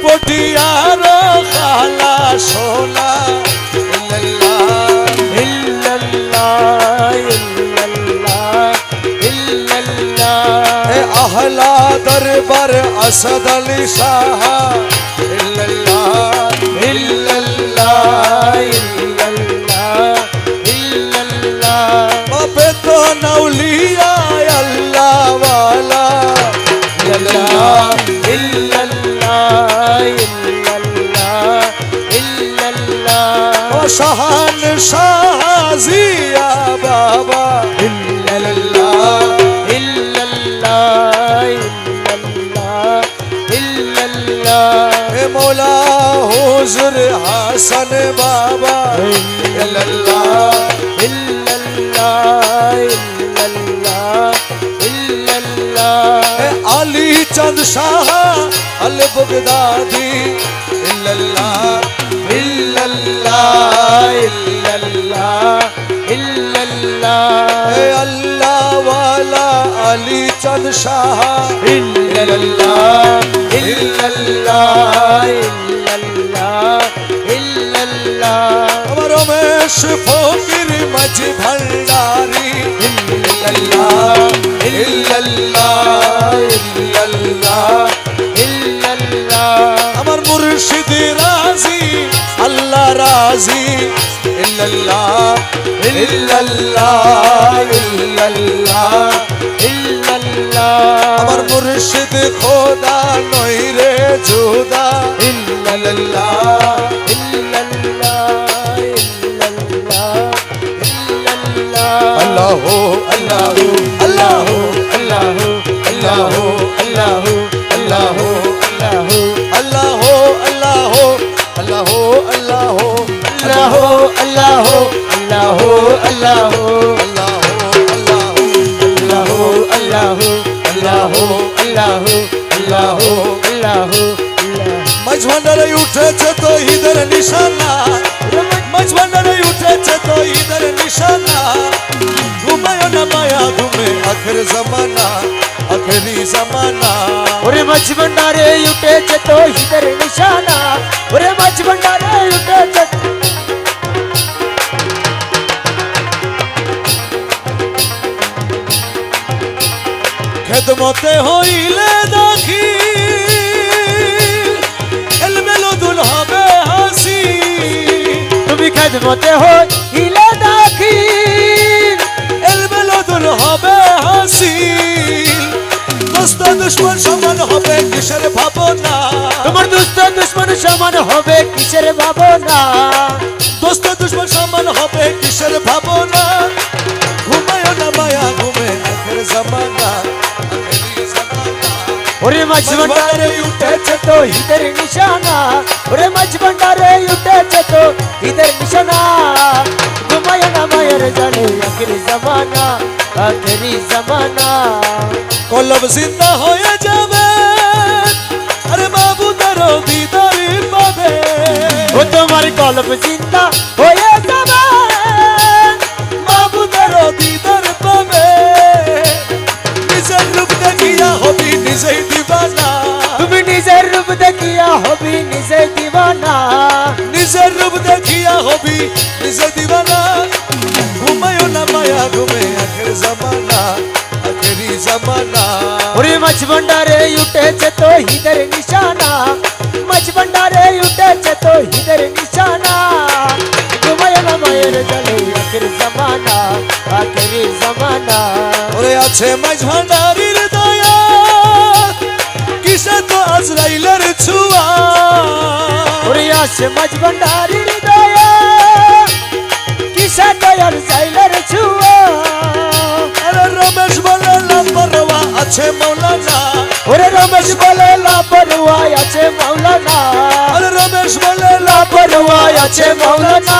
পটিয়ার খালা সোলা ইল্লাল্লাহ ইল্লাল্লাহ ইল্লাল্লাহ ইল্লাল্লাহ আহলা দরবার আসাদ আলী শাহ ইল্লাল্লাহ ইল্লাল্লাহ ইল্লাল্লাহ ইল্লাল্লাহ বাপে তো নাউলিয়া আল্লাহ ওয়ালা ইল্লাল্লাহ ইল্লাল্লাহ ইল্লাল্লাহ ইল্লাল্লাহ ও শাহান শাহজিয়া বাবা ইল্লাল্লাহ ইল্লাল্লাহ ইল্লাল্লাহ ইল্লাল্লাহ এ মৌলা হুজুর হাসান বাবা ইল্লাল্লাহ ইল্লাল্লাহ ইল্লাল্লাহ ইল্লাল্লাহ আলী চাঁদ শাহ আল বগদাদি ইল্লাল্লাহ ইল্লাল্লাহ ইল্লাল্লাহ ইল্লাল্লাহ আল্লাহ ওয়ালা আলী চাঁদ শাহ ইল্লাল্লাহ ইল্লাল্লাহ ইল্লাল্লাহ ইল্লাল্লাহ আমার রমেশ ফকির মাঝি ভান্ডারি ইল্লাল্লাহ ইল্লাল্লাহ ইল্লাল্লাহ ইল্লাল্লাহ আমার মুর্শিদ রাজি আল্লাহ রাজি ইল্লাল্লাহ ইল্লাল্লাহ ইল্লাল্লাহ ইল্লাল্লাহ আমার মুর্শিদ খোদা নই রে জুদা ইল্লাল্লাহ ইল্লাল্লাহ ইল্লাল্লাহ ইল্লাল্লাহ আল্লাহ আল্লাহ আল্লাহ আল্লাহ আল্লাহ আল্লাহ আল্লাহ আল্লাহ আল্লাহ আল্লাহ আল্লাহ আল্লাহ আল্লাহ আল্লাহ মাঝ ভান্ডারে উঠেছে তো ঈদের নিশানা মাঝ ভান্ডারে উঠেছে তো ঈদের নিশানা ঘুমায় না মায়া ঘুমে আখের জমানা আখেরি জমানা ওরে মাঝ ভান্ডারে উঠেছে তো ঈদের নিশানা ওরে মাঝ ভান্ডারে উঠেছে খেদমতে হইলে দেখি এলমেলো দুল হবে হাসি তুমি খেদমতে হইলে দেখি এলমেলো দুল হবে হাসি দোস্ত দুশ্মন সমান হবে কিসের ভাবনা তোমার দুষ্ট দুশ্মন সমান হবে কিসের ভাবনা দোস্ত দুশ্মন সমান হবে কিসের ভাবনা ঘুমায় না মায়া ঘুমে আখের জমানা ওরে মাঝ ভান্ডারে উঠেছে তো ঈদের নিশানা ওরে মাঝ ভান্ডারে উঠেছে তো ঈদের নিশানা ঘুমায় না মায়ের জানে আখেরি জমানা আখেরি জমানা কলব জিন্দা হয়ে যাবে আরে মাবুদের দিদার পাবে ও তোমার কলব জিন্দা হয়ে যাবে মাবুদের দিদার পাবে নিজের রূপ দেখিয়া হবি নিজেই দিবানা তুমি নিজের রূপ দেখিয়া হবি নিজে দিবানা নিজের রূপ দেখিয়া হবি নিজে দিবানা ঘুমায় না মায়া ঘুমে আখের জমানা আখেরি জমানা ওরে মাঝ ভান্ডারে উঠেছে তো ঈদের নিশানা মাঝ ভান্ডারে উঠেছে তো ঈদের নিশানা ঘুমায় না মায়ের জানে আখেরি জমানা আখেরি জমানা ওরে আছে মাঝ ভান্ডারির দয়া কিসে তো আজরাইলের ছুয়া ওরে আছে মাঝ ভান্ডারির দয়া কিসে দয়ার জাইলের ছুয়া আরে রমেশ বলে লাপরওয়া আছে মৌলানা ওরে রমেশ বলে লাপরওয়া আছে মৌলানা আরে রমেশ বলে লাপরওয়া আছে মৌলানা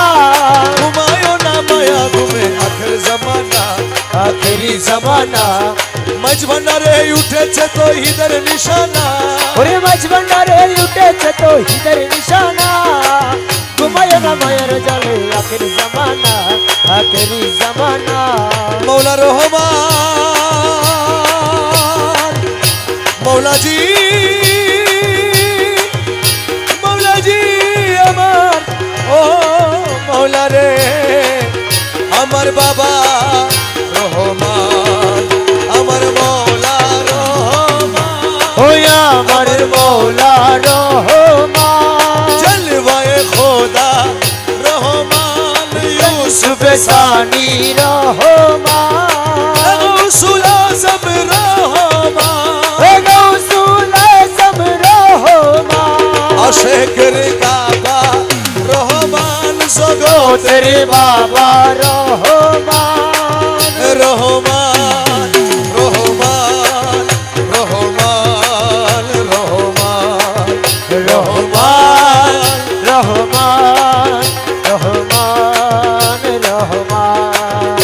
ঘুমায় না মায়া ঘুমে আখের জমানা আখেরি জমানা মাঝ ভান্ডারে উঠেছে তো ঈদের নিশানা ওরে মাঝ ভান্ডারে উঠেছে তো ঈদের নিশানা ঘুমায় না মায়ের জালে আখেরি জমানা আখেরি জমানা মৌলা রহমান মৌলাজি আমার বাবা রহমান, আমার মৌলা রহমান, ওই আমার মৌলা রহমান, জলওয়ায়ে খোদা রহমান, ইউসুফ সুবসানি রহমান, গৌসুল আজম রহমান, ও গৌসুল আজম রহমান, আশেকের কাবা রহমান, জগতের তেরে বাবা রহমান, রহমান রহমান রহমান রহমান রহমান রহমান রহমান রহমান,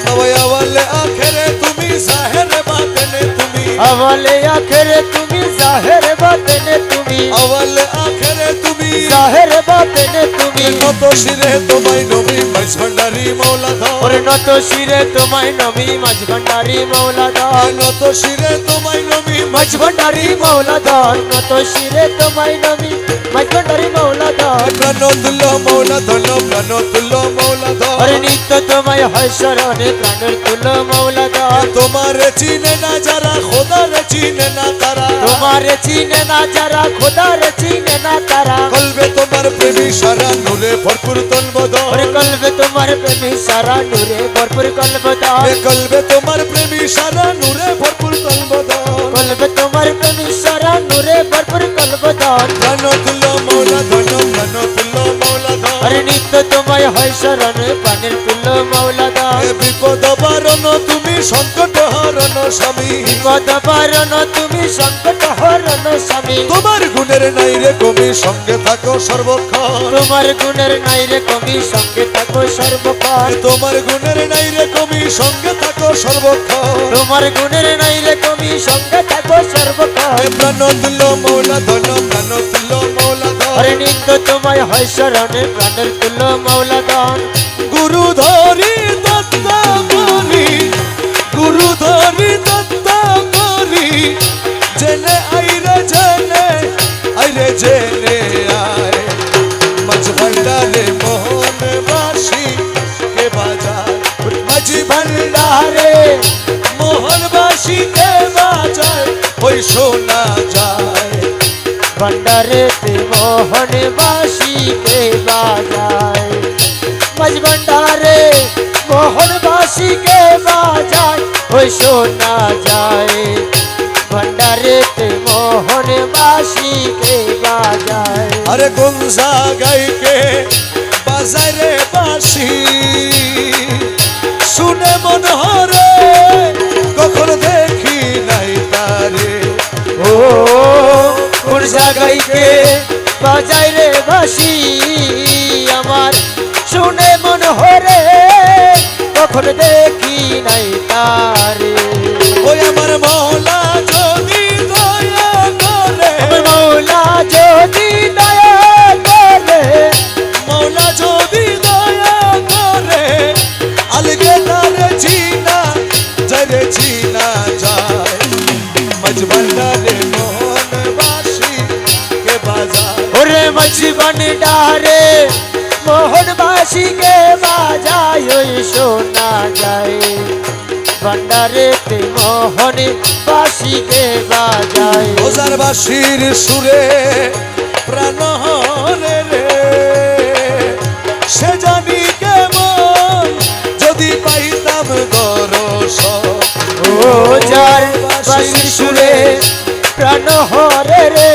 সবাই আওয়ালে আখেরে তুমি জাহের বাতেনে তুমি, আওয়ালে আখেরে তুমি জাহের বাতেনে তুমি, আওয়ালে আখেরে তুমি, জাহের বাতেনে তুমি, নত শিরে তোমায় নবী মাইজ ভান্ডারি মৌলা ধর, ওরে নত শিরে তোমায় নবী মাঝ ভান্ডারি মৌলা দান, নত শিরে তোমায় নবী মাঝ ভান্ডারি মৌলা দান, নত শিরে তোমায় নবী মাঝ ভান্ডারি মৌলা দান, প্রাণতুল্য মৌলা ধন, প্রাণতুল্য মৌলা ধর, ওরে নিত্য তোমায় হয় শরণে প্রাণের তুলো মৌলা দান, তোমার চিনে না যারা খোদার চিনে না তারা, তোমারে চিনে না যারা খোদার চিনে না তারা, কলবে তোমার প্রেমী সারা নূরে ভরপুর তলবদর, ওরে কলবে তোমার প্রেমী সারা নূরে ভরপুর কলব দান, কলবে তোমার প্রেমী সারা নূরে ভরপুর তলবদর, কলবে তোমার প্রেমী সারা নূরে ভরপুর কলব দান, প্রাণতুল্য মৌলা ধন, প্রাণতুল্য মৌলা ধর, ওরে নিত্য তোমায় হয় শরণে প্রাণের তুলো মৌলা দান, এ বিপদ বারণ তুমি সংকট হরণ স্বামী, বিপদ বারণ তুমি সংকট হরণ স্বামী, তোমার গুণের নাই রে কমি সঙ্গে থাকো সর্বক্ষণ, তোমার গুণের নাই রে কমি সঙ্গে থাকো সর্বক্ষণ, তোমার গুণের নাই রে কমি সঙ্গে থাকো সর্বক্ষণ, তোমার গুণের নাই রে কমি সঙ্গে থাকো সর্বক্ষণ, প্রাণতুল্য মৌলা ধন, প্রাণতুল্য মৌলা ধর, ওরে নিত্য তোমায় হয় শরণে প্রাণের তুলো মৌলা দান, গুরু ধরি দত্ত করি, গুরু ধরি দত্ত করি, জেনে আইরে জেনে আয়, মাঝ ভান্ডারে মোহন বাসি কে বাজায়, মাঝ ভান্ডারে মোহন বাসি কে বাজায়, ওই শোনা যায়, ভণ্ডারেতে মোহন বাসিকে বাজায়, মাঝ ভণ্ডারে মোহন বাসিকে বাজায়, ওই শোনা যায়, ভণ্ডারেতে মোহন বাসিকে বাজায়, আরে কোন জায়গায়কে বাজারে বাসি, শুনে মন হরে কখন দেখি নাই তারে, ও কোন জায়গায়কে বাজায় রে বাসি আমার, শুনে মন হরে কখন দেখি নাই তারে, ওই আমার মৌলা যদি দয়া করে, আমার মৌলা যদি দয়া করে, মৌলা যদি দয়া করে, আলগে তারে চিনা যারে চিনা যায়, মাঝ ভান্ডারে মোহন বাসি কে বাজায়, ওরে মাঝ ভান্ডারে মোহন বাসিকে বাজায়, ওই শোনা যায়, ভান্ডারেতে মোহন বাসিকে বাজায়, ওজার বাসির সুরে প্রাণ হরে রে, সে জানি কেমন যদি পাইতাম দর্শন, ও যার বাসির সুরে প্রাণ হরে রে,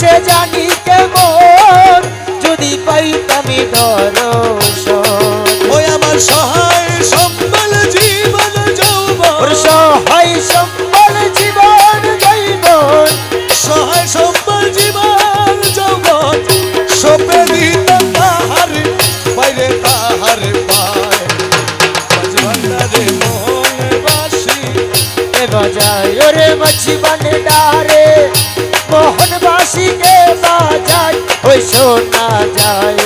সে জানি কেমন যদি পাইতামি দর্শন, ওই আমার সহায় সম্বল জীবন যৌবন, ওর সহায় সম্বল জীবন জৈবন, সহায় সম্বল জীবন যৌবন, সপে দিতাম তাহার বাইরে তাহার পায়, মাঝ ভান্ডারে মোহন বাসি কে বাজায়, ওরে মাঝ ভান্ডারে মোহন বাসিকে বাজায়, ওই শোনা যায়,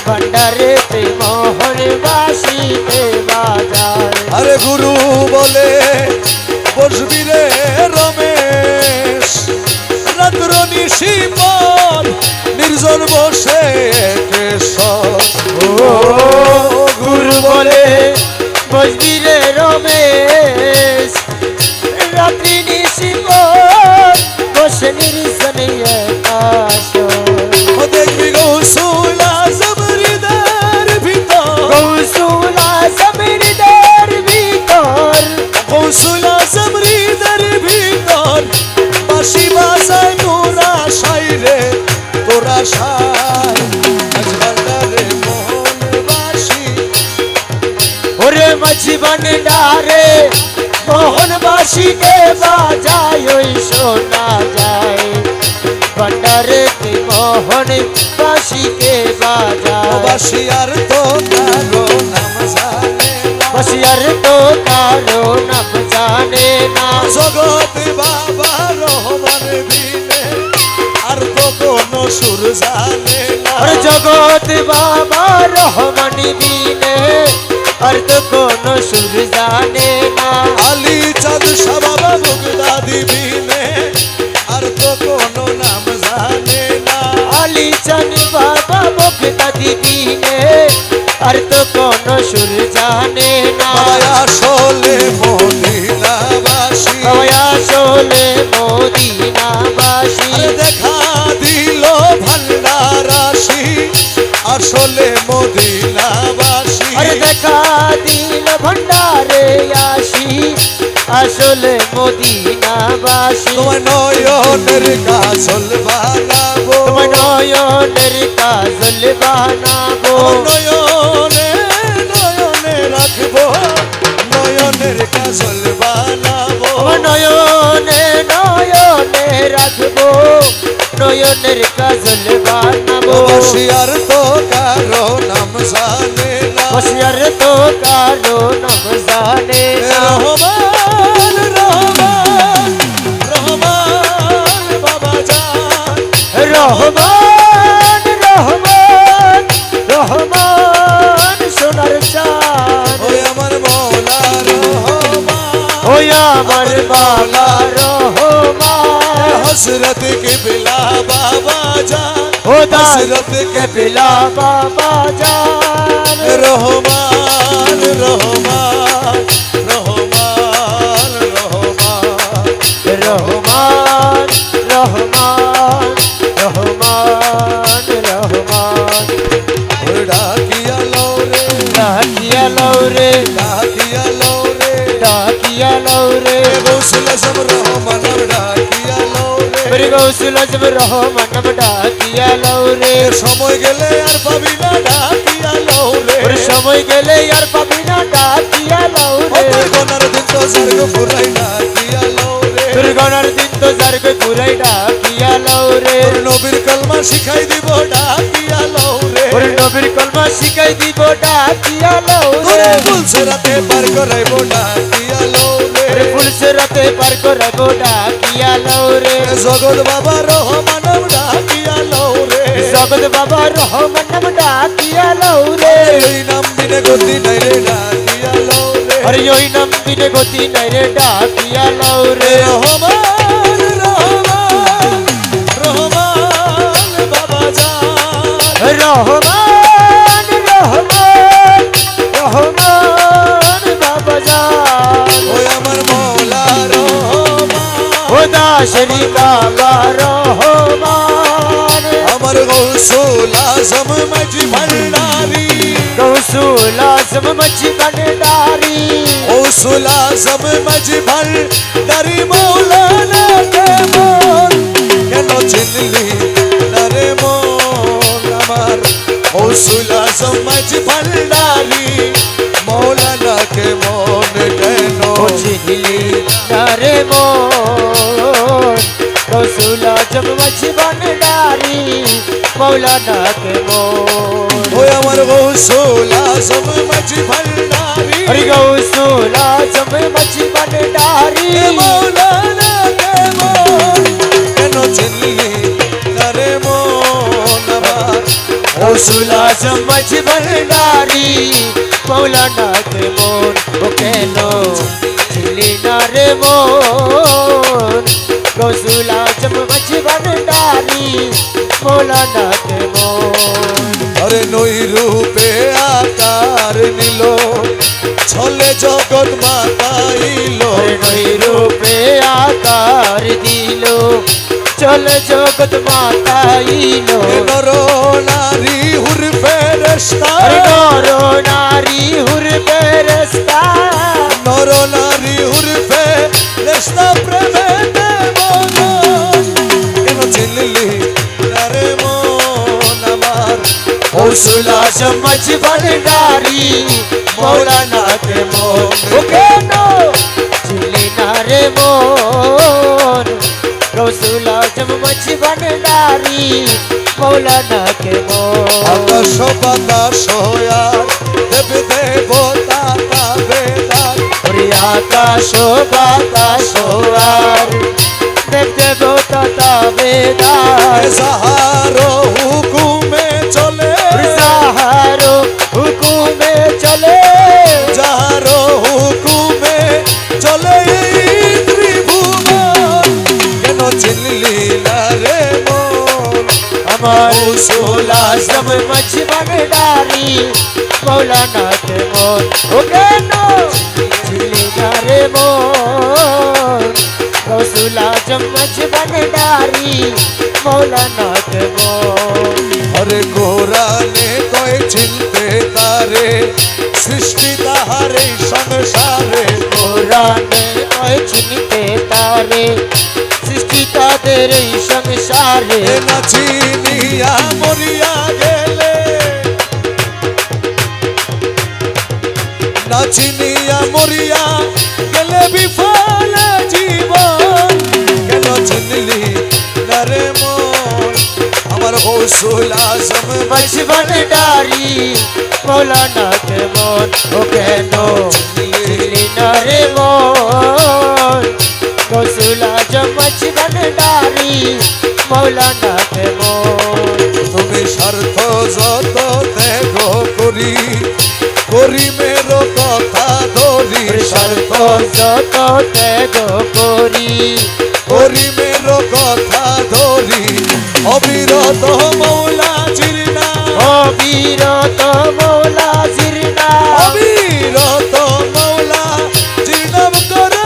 ভান্ডারেতে মোহন বাসিকে বাজায়, আরে গুরু বলে বসবি রে রমেশ, রাত্র নিশিপন নির্জন বসে কেশব, ও বলে বসবি রে রমেশ রাত্রি নিশিকর বসে নির্জনে ও দেখবি গৌসুল আজম হৃদয়ের ভিতর গৌসুল আজম হৃদয়ের ভিতর গৌসুল আজম হৃদয়ের ভিতর বাঁশি বাজায় তোরা সাই রে তোরা সাই আজ ভান্ডারে মোহন বাসি ওরে মাঝি ভান্ডারে মোহনবাসীকে বাজায় ওই শোনা যায় ভান্ডারে মোহনবাসীকে বাজায় বাসি আর তো কারো নাম জানে না বসিয়ার তো কারো নাম জানে না জগৎ বাবা রহমান বিনে আর তো কোনো সুর জানে না আর জগৎ বাবা রহমান বিনে আর তো কোনো সুর জানে না আলী চাঁদ শাহ বাবা বগদাদি বিনে আর তো কোনো নাম জানে না আলী চাঁদ বাবা বগদাদি বিনে আর তো কোনো সুর জানে না বাবা আসলে মদিনাবাসী আসলে মদিনাবাসী আরে দেখা দিল ভান্ডার রাশি আসলে মদিনাবাসী আরে দেখা দিল ভণ্ডারে আসি আসলে মদিনাবাসী তোমার নয়নের কাজল বানাবো তোমার নয়নের কাজল বানাবো নয়নে নয়নে রাখবো নয়নের কাজল বানাবো আমার নয়নে নয়নে রাখবো নয়নের কাজল বানাবো বাসি আর তো কারো নাম জানে না বসিয়ার তো কারো নাম জানে না রহমান রহমান রহমান বাবা জান রহমান রহমান রহমান সোনার চাঁদ ওই আমার মৌলা রহমান ওই আমার মালা রহমান হযরত কিবলা বাবা জান ও হযরত কে পিলা বাবা জান রহমান রহমান রহমান রহমান রহমান রহমান রহমান রহমান ডাকিয়া লও রে ডাকিয়া লৌরে ডাকিয়া লও রে ডাকিয়া লৌরে গৌসুল আজম রহমান ডাকিয়া লও রে মেরে গৌসুল আজম রহমান ডাকিয়া লৌরে সময় গেলে আর পাবি না ডাকিয়া লও রে ওর সময় গেলে আর পাবি না ডাকিয়া লৌরে গনার দিন তো স্বর্গ পুরাই ডাকিয়া লও রে তোর গণার দিন তো জারগে পুরাই ডাকিয়া লৌরে তোর নবীর কলমা শিখাই দিব ডাকিয়া লও রে ওর নবীর কলমা শিখাই দিব ডাকিয়া লৌরে তোরে ফুলছে রাতে পার করাইব ডাকিয়া লও রে ওরে ফুলছে রাতে পার করাবো ডাকিয়া লৌরে জগৎ বাবা রহমান ডাকিয়া লও রে জগৎ বাবা রহমান নাম ডাকিয়া লৌরে এই নাম বিনে গতি নাই রে ডাকিয়া লও রে আরে ওই নাম দিনে গতি নাই রে ডাকিয়া লৌরে রহমান রহমান রহমান বাবা জান রহমান রহমান রহমান বাবা জান ওই আমার মৌলা রহমান ও দাসরি বাবা রহমান আমার গৌসুল আজম মাঝি ভান্ডারি গৌসুল আজম মাঝি ভান্ডারি গৌসুল আজম মাঝি ভান্ডারি মৌলানা কেমন কেন চিনলি না রে মন আমার গৌসুল আজম মাঝি ভান্ডারি মৌলানা কেমন কেন ও চিনলি না রে মন গৌসুল আজম মাঝি ভান্ডারি মৌলানা কে মন ওই আমার গৌসুল আজম মাঝি ভান্ডারি হরি গৌসুল আজম মাঝি ভান্ডারি মৌলানা কেমন কেন চিনলি না রে মন আমার গৌসুল আজম মাঝি ভান্ডারি মৌলানা কে মন ও কেন চিনলি না রে মন গৌসুল আজম মাঝি ভান্ডারি মৌলানা কে মন আরে নই রূপে আকাশ আকার নিল ছলে জগৎ মাতাইল নই রূপে আকার দিল চলে জগৎ মাতাইল নর নারী হুর ফেরেশতা নর নারী হুর ফেরেশতা নর নারী হুর ফেরেশতা প্রেমে মন কেন চিনলি না রে মন আমার গৌসুল আজম মজবন ডারি মৌলানা কে মন কেন চিনলি না রে মন গৌসুল আজম মজবন ডারি মৌলানা কে মন আকাশ বাতাস আর দেব দেবতা বেদার ওরে আকাশ বাতাস আর দেব দেবতা বেদার সাহারো হুকুমে চলে সাহারো হুকুমে চলে যাহারো হুকুমে চলে এই ত্রিভুবন কেন চিনলি না রে মন আমার গৌসুল আজম মজবন ডারি মৌলানা কে মন ও কেন চিনলি না রে মন গৌসুল আজম মজবন ডারি মৌলানা কে মন হরে কোরআনে কয় চিনতে তারে সৃষ্টি তাহারে সংসারে কোরআনে কয় চিনতে তারে সৃষ্টি তাদের এই সংসারে না চিনিয়া মরিয়া গেলে না চিনিয়া মরিয়া গেলে বিফল জীবন কেন চিনলি না রে মন আমার গৌসুল আজম মজবন ডারি মৌলানা কে মন ও কেন চিনলি না রে মন গৌসুল আজম মজবন ডারি মৌলানা কে মন তুমি স্বার্থ যত ত্যাগ করি করি মেরো কথা ধরি স্বার্থ যত ত্যাগ করি করি মেরো কথা ধরি অবিরত মৌলা জিরনা অবিরত মৌলা জিরনা অবিরত মৌলা জিরনাম করে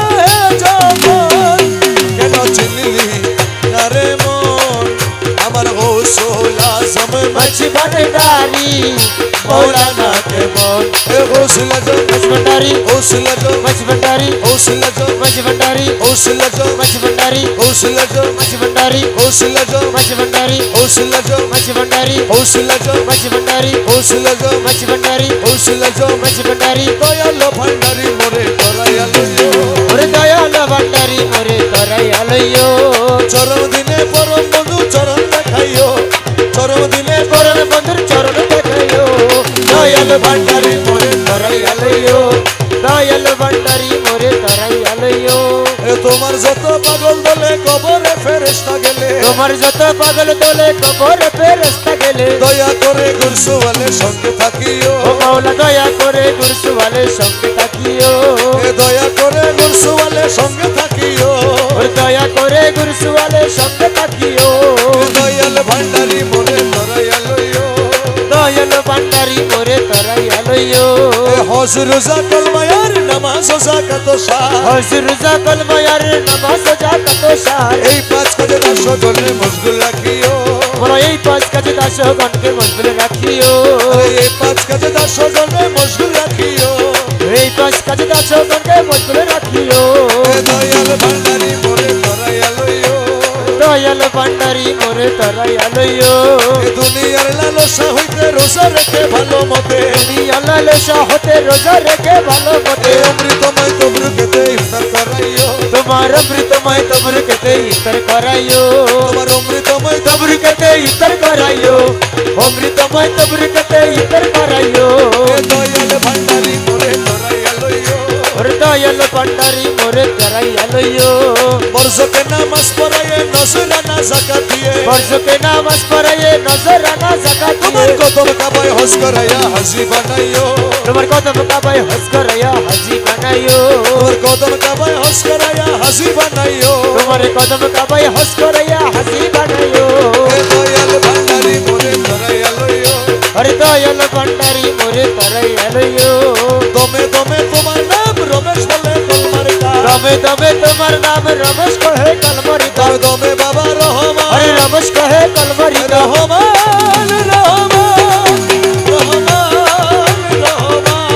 জগৎ কেন চিনলি না রে মন আমার গৌসুল আজম মজবন ডারি মৌলানা কে মন এ গৌসুল আজম মজবন ডারি গৌসুল আজম মজবন ডারি গৌসুল আজম মজবন ডারি গৌসুল আজম মজবন ডারি গৌসুল আজম মজবন ডারি গৌসুল আজম মজবন ডারি গৌসুল আজম মজবন ডারি গৌসুল আজম মজবন ডারি গৌসুল আজম মজবন ডারি গৌসুল আজম মজবন ডারি দয়াল ভান্ডারি মোরে দয়াল ওরে দয়াল ভান্ডারি মোরে তরাইয়ালয়ো চরম দিনে পরম বন্ধু চরণ দেখাইও চরম দিনে পরম বন্ধুর চরণ দেখাইও দয়াল ভান্ডারি মোরে তরাইয়ালয়ো দয়াল ভান্ডারি মোরে তরাইয়ালয়ো তোমার যত পাগল বলে কবরে ফেরেশতা গেলে তোমার যত পাগল দলে কবর ফেরেশতা গেলে দয়া করে গুরসুওয়ালে সঙ্গে থাকিও ও মাওলা দয়া করে গুরসুওয়ালে সঙ্গে থাকিও দয়া করে গুরসুওয়ালে সঙ্গে থাকিও ওর দয়া করে গুরসুওয়ালে সঙ্গে থাকিও দয়াল ভান্ডারি মোরে দয়ালইও দয়াল ভান্ডারি মোরে তরাইয়ালয়ো হজ রোজা কলমায়ার নামাজ যাকাত শাহ হজর জাকল মায়ার নামাজ জাকাত সার এই পাঁচ কাজে দশ জনে মশগুল রাখিও বলো এই পাঁচ কাজে দাস গণকে মশগুল রাখিও এই পাঁচ কাজে দশ জনে মশগুল রাখিও এই পাঁচ কাজে দাস গণকে মশগুল রাখিও দয়াল ভান্ডারি মোরে দয়ালইও দয়াল ভান্ডারি মোরে তরাইয়ালয়ো দুনিয়ার লালসা হইতে রোজা রেখে ভালো মতে আল্লাহ হতে রোজা রেখে ভালো মতে অমৃতময় তবরু খেতে ইফতার করাইও তোমার অমৃতময় তবর কেতে ইফতার করাইও তোমার অমৃতময় তবর কেতে ইফতার করাইও অমৃতময় তবর কেতে ইফতার করাইও দয়াল ভান্ডারি মোরে দয়ালইও ওর দয়াল ভান্ডারি মোরে তরাইয়ালয়ো বর্ষকে নামাজ পড়াইয়ে নজরানা যাকাত দিয়ে বর্ষকে নামাজ পড়াইয়ে নজরানা যাকাত তোমার দিয়ে কদম কাবায় হজ করাইয়া হাজি বানাইও তোমার কদম কাবায় হজ করাইয়া হাজি বানাইও তোমার কদম কাবায় হজ করাইয়া হাজি বানাইও তোমার কদম কাবায় হজ করাইয়া হাজি বানাইও দয়াল ভান্ডারি মোরে দয়ালইও ওর দয়াল ভান্ডারি মোরে তারাই এলইও দমে দমে তোমার নাম রমেশ বলে কলমারিকা দমে দমে তোমার নাম রমেশ কহে কলমারি তার দমে বাবা রহমান আরে রমেশ কহে কলমারি রহমান রহমান রহমান রহমান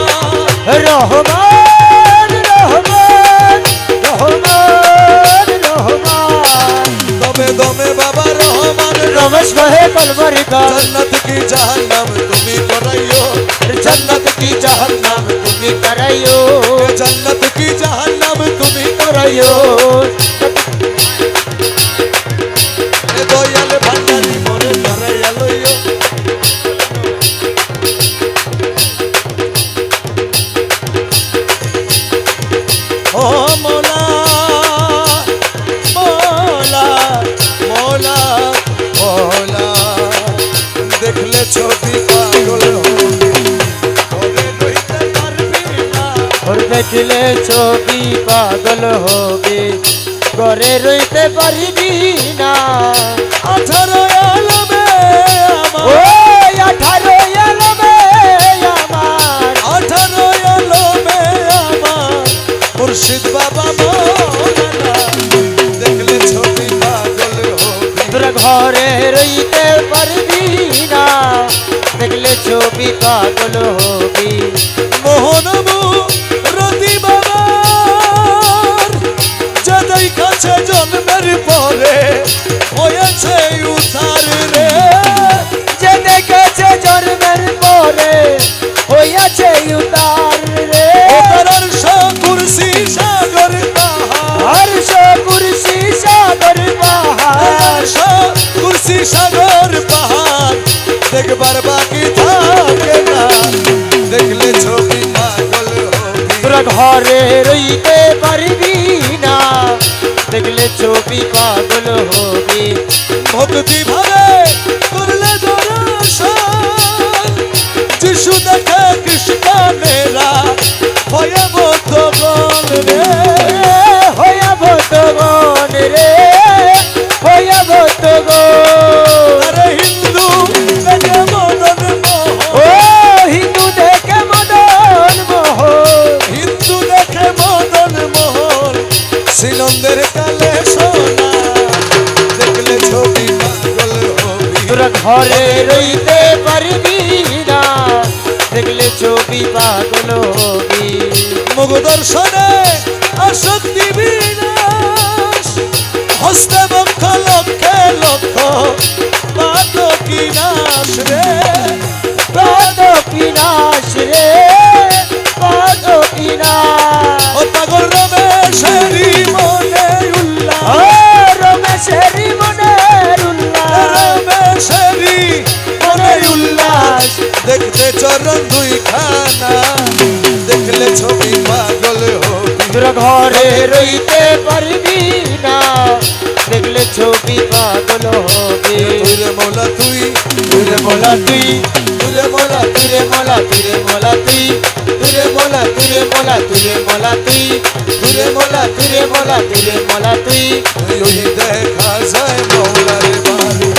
রহমান রহমান রহমান রহমান দমে দমে বাবা রহমান রমেশ কহে কলমারি जन्नत की जहन्नम তুমি করাইও जन्नत की जहन्नम তুমি कराइयो जन्नत की जहन्नम তুমি कराइयो এ দয়াল ভান্ডারি মোরে করাইয়া লইও ও মোলা মোলা মোলা মোলা দেখলে ছবি পাগল হবে রইতে পারবি না और देखले ছবি পাগল হবে ঘরে রইতে পারিবি না 18 আলমে ও আমার 18 আলমে আমার 18 আলমে আমার মুর্শিদ বাবা মৌলানা দেখলে ছবি পাগল হবে তোরা ঘরে রইতে পারবি না দেখলে ছবি পাগল হবি মোহনমু রতি বাবার যাদের কাছে জন্মের পরে হয়েছে উদ্ধার রে যে দেখেছে জন্মের পরে হইয়াছে উতার রে ওতার কুরসি সাগর পাহাড় হর্ষ কুরসি সাগর পাহাড় কুরসি সাগর পাহাড় দেখবার বাকি থাকে না দেখলে ছবি পাগল হবি তোরা ঘরে রইতে পারবি না দেখলে ছবি পাগল হবি ভক্তি ভাবে করলে দর্শন যিশু দেখে কৃষ্ণেরা ভয়াবহ গণ রে হইয়া ভক্তগণ রে হইয়া ভক্তগণ আরে হিন্দু দেখে মদন মোহন ও হিন্দু দেখে মদন মোহন হিন্দু দেখে মদন মোহন শ্রীনন্দের কালে সোনা দেখলে ছবি পাগল হবি তোরা ঘরে রইতে পারবি না দেখলে ছবি পাগল হবি মুখ দর্শনে আসক্তি বিনাশ হস্তে বক্ষ লক্ষে লক্ষ পাদ কি নাশ রে পাদ বিনাশ রে পাদ বিনাশ ও পাগল রমেশেরি মনে উল্লাস ও রমেশেরি মনের উল্লাস রমেশেরি মনে উল্লাস দেখতে চরণ দুই খানা দেখলে ছবি পাগল হবি তোরা ঘরে রইতে পারবি না দেখলে ছবি পাগল হবে তুই মোলা তুই তুরে মোলা তুই তুরে মোলা তুরে মোলা তুরে মোলা তুই তুরে মোলা তুরে মোলা তুরে মোলা তুই তুরে মোলা তুরে মোলা তুরে মোলা তুই ওই দেখা যায় মৌলার বাড়ি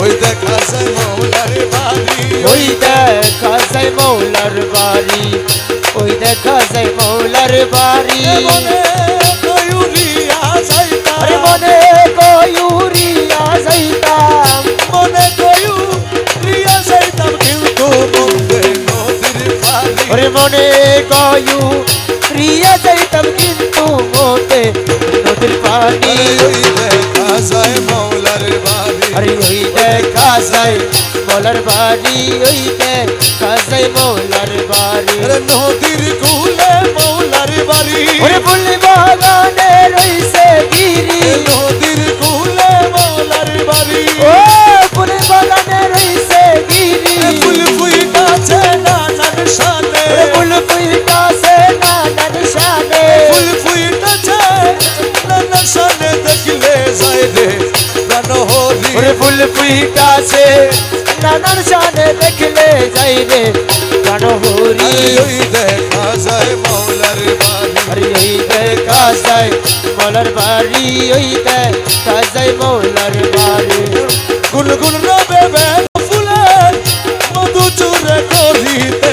ওই দেখা যায় মৌলার বাড়ি ওই দেখা যায় মৌলার বাড়ি ওই দেখা যায় মৌলার বাড়ি মনে কয়ুরিয়া যাইতাম আরে মনে কয়ুরিয়া যাইতাম মনে কয়ুরিয়া যাইতাম কিন্তু বন্ধে নদীর পানি ওরে মনে কয়ু প্রিয়া যাইতাম কিন্তু মোতে নদীর পানি ওই দেখা যায় মৌলার বাড়ি আরে ওই দেখা যায় মৌলার বাড়ি ওই দেখা যায় মৌলার বাড়ি আরে নদীর কুলে মৌলার বাড়ি ওরে ফুল বাগানে রইছে গিরি নদীর কুলে মৌলার বাড়ি ও ফুল বাগানে রইছে গিরি ফুল ফুইটাছে নানান শানে ফুল ফুইটাছে নানান শানে ফুল ফুইটাছে নানান শানে দেখলে যায় রে প্রাণ হরি ওরে ফুল ফুইটাছে নানান শানে দেখলে যাই রে প্রাণ হরি আরে ওই দেখা যায় মৌলার বাড়ি আরে ওই দেখা যায় মৌলার বাড়ি ওই দেখা যায় মৌলার বাড়ি গুনগুন রবে বেল ফুলে মধু চুরে করিতে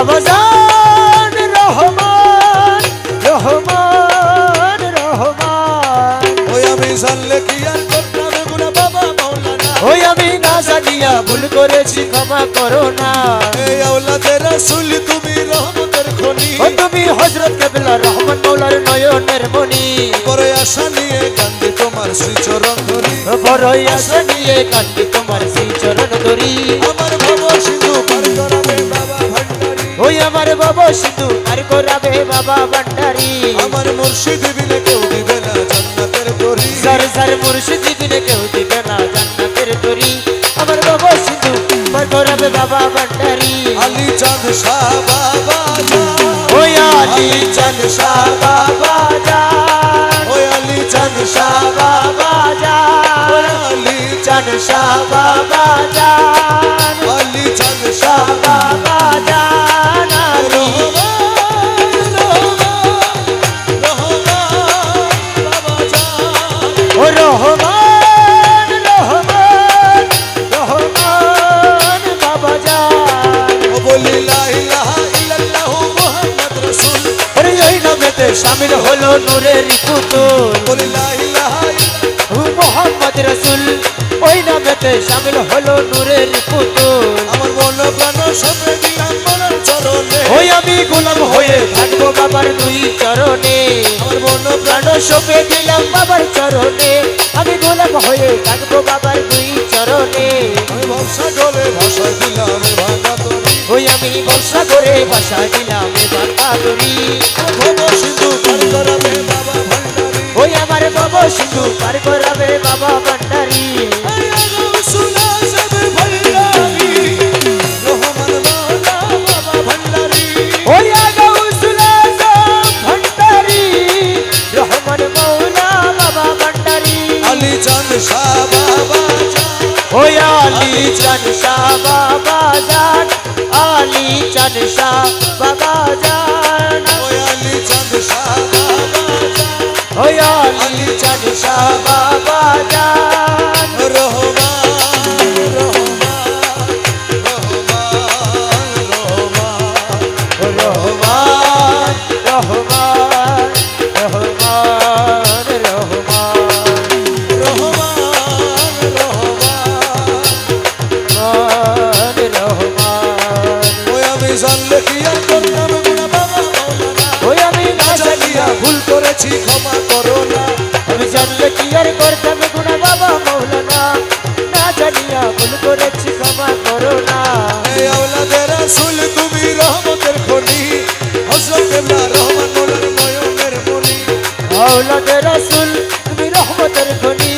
বাবা জান রহমান রহমান রহমান ওই আমি জানলে কি আর করতাম গুনা বাবা মাওলানা ওই আমি না জানিয়া ভুল করেছি ক্ষমা করো না এই আওলাদে রাসূল তুমি রহমতের খনি ও তুমি হযরত কেবলা রহমান মৌলার নয়নের মণি করে আশা নিয়ে কান্দি তোমার শ্রীচরণ ধরি বড়ই আশা নিয়ে কান্দি তোমার সেই চরণ ধরি আমার ভব সিন্ধু পার করাবে বাবা ভান্ডারী ওই আমার বাবা সিধু আর করাবে বাবা ভান্ডারী আমার মুর্শিদ বিনে কেউ দিবে না জান্নাতের তরি সর সর মুর্শিদ বিনে কেউ দিবে না জান্নাতের তরি আমার বাবা সিধু আর করাবে বাবা ভান্ডারী আলী চাঁদ শাহ বাবা জান ওই আলী চাঁদ শাহ বাবা জান ওই আলী চাঁদ শাহ বাবা জান আলী চাঁদ শাহ বাবা জান আলী চাঁদ শাহ বাবা জান আলী ও রহমান রহমান রহমান বাবা জান আরে এই নামেতে শামিল হলো নূরের পুতুল ও মোহাম্মদ রসুল ওই নামেতে শামিল হলো নূরের পুতুল আমার মন প্রাণ সবে দিলাম মনের চরণে ওই আমি গোলাম হয়ে থাকবো বাবার দুই চরণে আমার মন প্রাণ সপে দিলাম বাবার চরণে আমি গোলাম হয়ে থাকবো বাবার দুই চরণে আমি ভরসা করে ভাষা দিলাম ভাঙা তরি ওই আমি বর্ষা করে বাসা দিলাম বাঁকা করি ভব সিন্ধু পার করাবে বাবা ভান্ডারী ওই আমার বাবা সিন্ধু পার করাবে বাবা ভান্ডারী ওই আগাউসুল আজম ভান্ডারী রহমান মৌলা বাবা ভান্ডারী আলী চাঁদ শাহ বাবা জান ওই আলী চাঁদ শাহ বাবা জান আলী চাঁদ শাহ বাবা জান ওই আলী চাঁদ শাহ বাবা জান ওই আলী চাঁদ শাহ বাবা জান রহমান রহমান রহমান রহমান রহমান রহমান রহমান রহমান রহমান ওই আমি জানলে কি আর করতাম গুনা বাবা মাওলানা ওই আমি না জানিয়া ভুল করেছি ক্ষমা করো না আমি জানলে কি আর করতাম গুণা বাবা মৌলানা না জানিয়া ভুল করেছি ক্ষমা করো না এই আওলাদে রাসূল তুমি রহমতের খনি হযরত কেবলা রহমান মৌলার নয়নের মনি আওলাদে রাসূল তুমি রহমতের খনি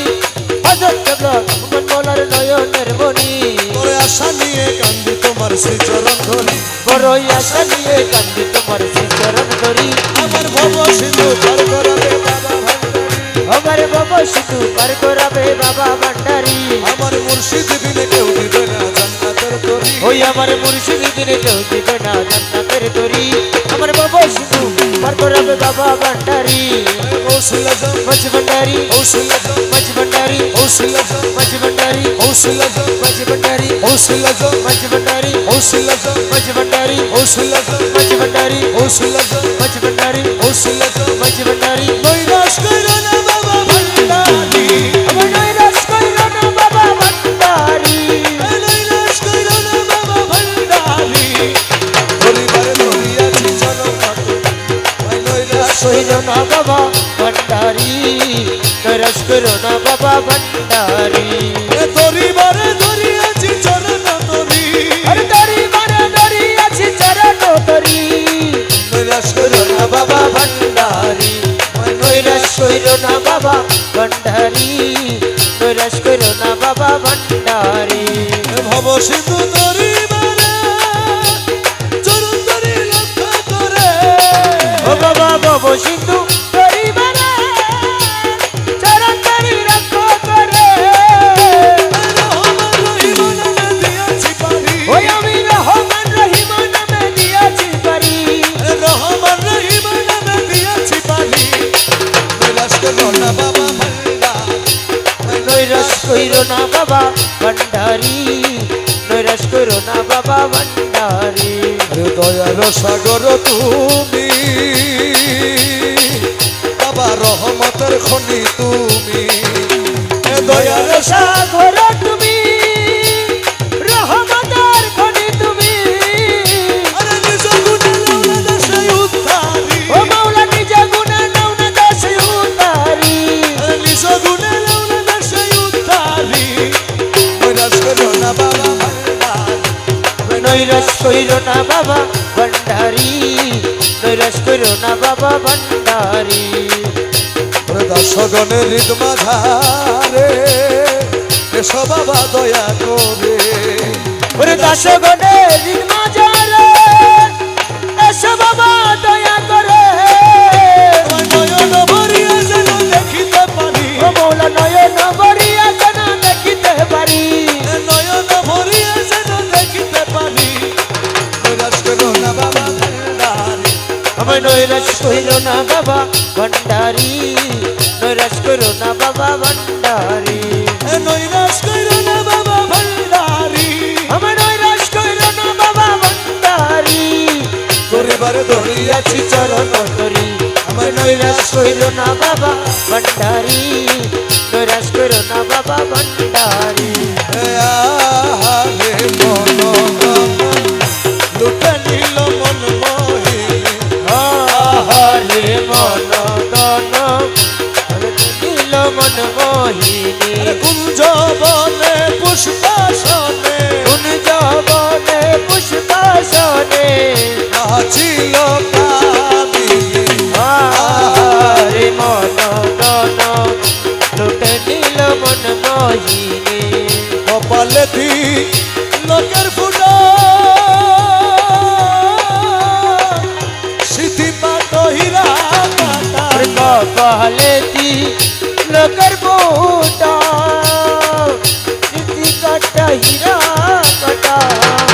হযরত কেবলা রহমান মৌলার নয়নের মনি করে আশা নিয়ে কান্দি তোমার শ্রীচরণ ধরি বড়ই আশা নিয়ে কান্দি তোমার সেই চরণ ধরি আমার ভব সিন্ধু পার করাবে বাবা ভান্ডারী আমার বাবা সিধু পার করাবে বাবা ভান্ডারী আমার মুর্শিদ বিনে কেউ দিবে না জান্নাতের তরি ওই আমার মুর্শিদ দিনে কেউ দিবে না জান্নাতের তরি আমার বাবা সিধু পার করাবে বাবা ভান্ডারী গৌসুল আজম মাঝ ভান্ডারী গৌসুল আজম মাঝ ভান্ডারী গৌসুল আজম মাঝ ভান্ডারী গৌসুল আজম মাঝ ভান্ডারী গৌসুল আজম মাঝ ভান্ডারী গৌসুল আজম মাঝ ভান্ডারী গৌসুল আজম মাঝ ভান্ডারী গৌসুল আজম মাঝ ভান্ডারী গৌসুল আজম মাঝ ভান্ডারী নৈরাশ কইরো না বাবা ভান্ডারী আমার নৈরাশ কইরো না বাবা ভান্ডারী নৈরাশ কইরো না বাবা ভান্ডারী পরিবারে ধরিয়াছি জনম নৈরাশ কইরো না বাবা ভান্ডারী নৈরাশ কইরো না বাবা ভান্ডারী পরিবারে ধরিয়াছি চরণ তরি আরে তারি মানে ধরি আছি চরণ তরি নৈরাশ কইরো না বাবা ভান্ডারী নৈরাশ কইরো না বাবা ভান্ডারী নৈরাশ কইরো না বাবা ভান্ডারী ভব সিন্ধু তরি মানে চরণ তরি লক্ষ্য করে ও বাবা বাবা সিন্ধু তরি মানে চরণ তরি রক্ষা করে রহমান রহিম নামে দিয়াছি পারি ওই আমি রহমান রহিম নামে দিয়াছি পারি রহমান রহিম নামে দিয়াছি পারি নৈরাশ কইরো না বাবা ভান্ডার নৈরাশ কইরো না বাবা ভান্ডারী নৈরাশ নৈরাশ করো না বাবা ভান্ডারি। আরে দয়ার সাগর তুমি, বাবা রহমতের খনি তুমি, এ দয়ার সাগর তুমি, রহমতের খনি তুমি। আরে নিজ গুণে লাউনা দেশে উদ্ধারি, ও মাওলা নিজ গুণে নাও না দেশে উদ্ধারি। আরে নিজ গুণে লাউনা দেশে উদ্ধারি, নৈরাশ করো না বাবা ভান্ডারি। নৈরাশ কইরো না বাবা ভান্ডারি, নৈরাশ কইরো না বাবা ভান্ডারি। ওরে দাসগণের হৃদ মাঝারে এসো বাবা দয়া করে, ওরে দাসগণে হৃদ মাঝারে এসো বাবা দয়া করে। তোমার নয়ন ভরিয়া যেন দেখিতে পারি, ও মৌলা নয়ন ভরিয়া যেন দেখিতে পারি। নয়ন ভরিয়া যেন দেখিতে পারি, নৈরাশ করো না বাবা ভান্ডারি। আমার নৈরাশ কইরো না বাবা ভান্ডারি, নৈরাশ করো না বাবা ভান্ডারি। এ নৈরাশ করো না বাবা ভান্ডারি, আমার নৈরাশ কইরো না বাবা ভান্ডারি। পরিবারে ধরিয়াছি চরণ করি আমার নৈরাশ কইরো না বাবা ভান্ডারি, নৈরাশ করো না বাবা ভান্ডারি। এ আহারে মন লুটে নিল মন মোহিনী, আহারে মন দন নীল মন মোহিনী। কুঞ্জ বনে পুষ্পাসনে কোন জবনে পুষ্পাসনে নাচিল কামিনী, আহারে মন দন লুটে নীল মন মোহিনী। কপালে দি লোকের ফুটা সিথি পাট হীরা কাটা, কপালেতি লোকের বোটা স্মৃতি কাটা হীরা কাটা।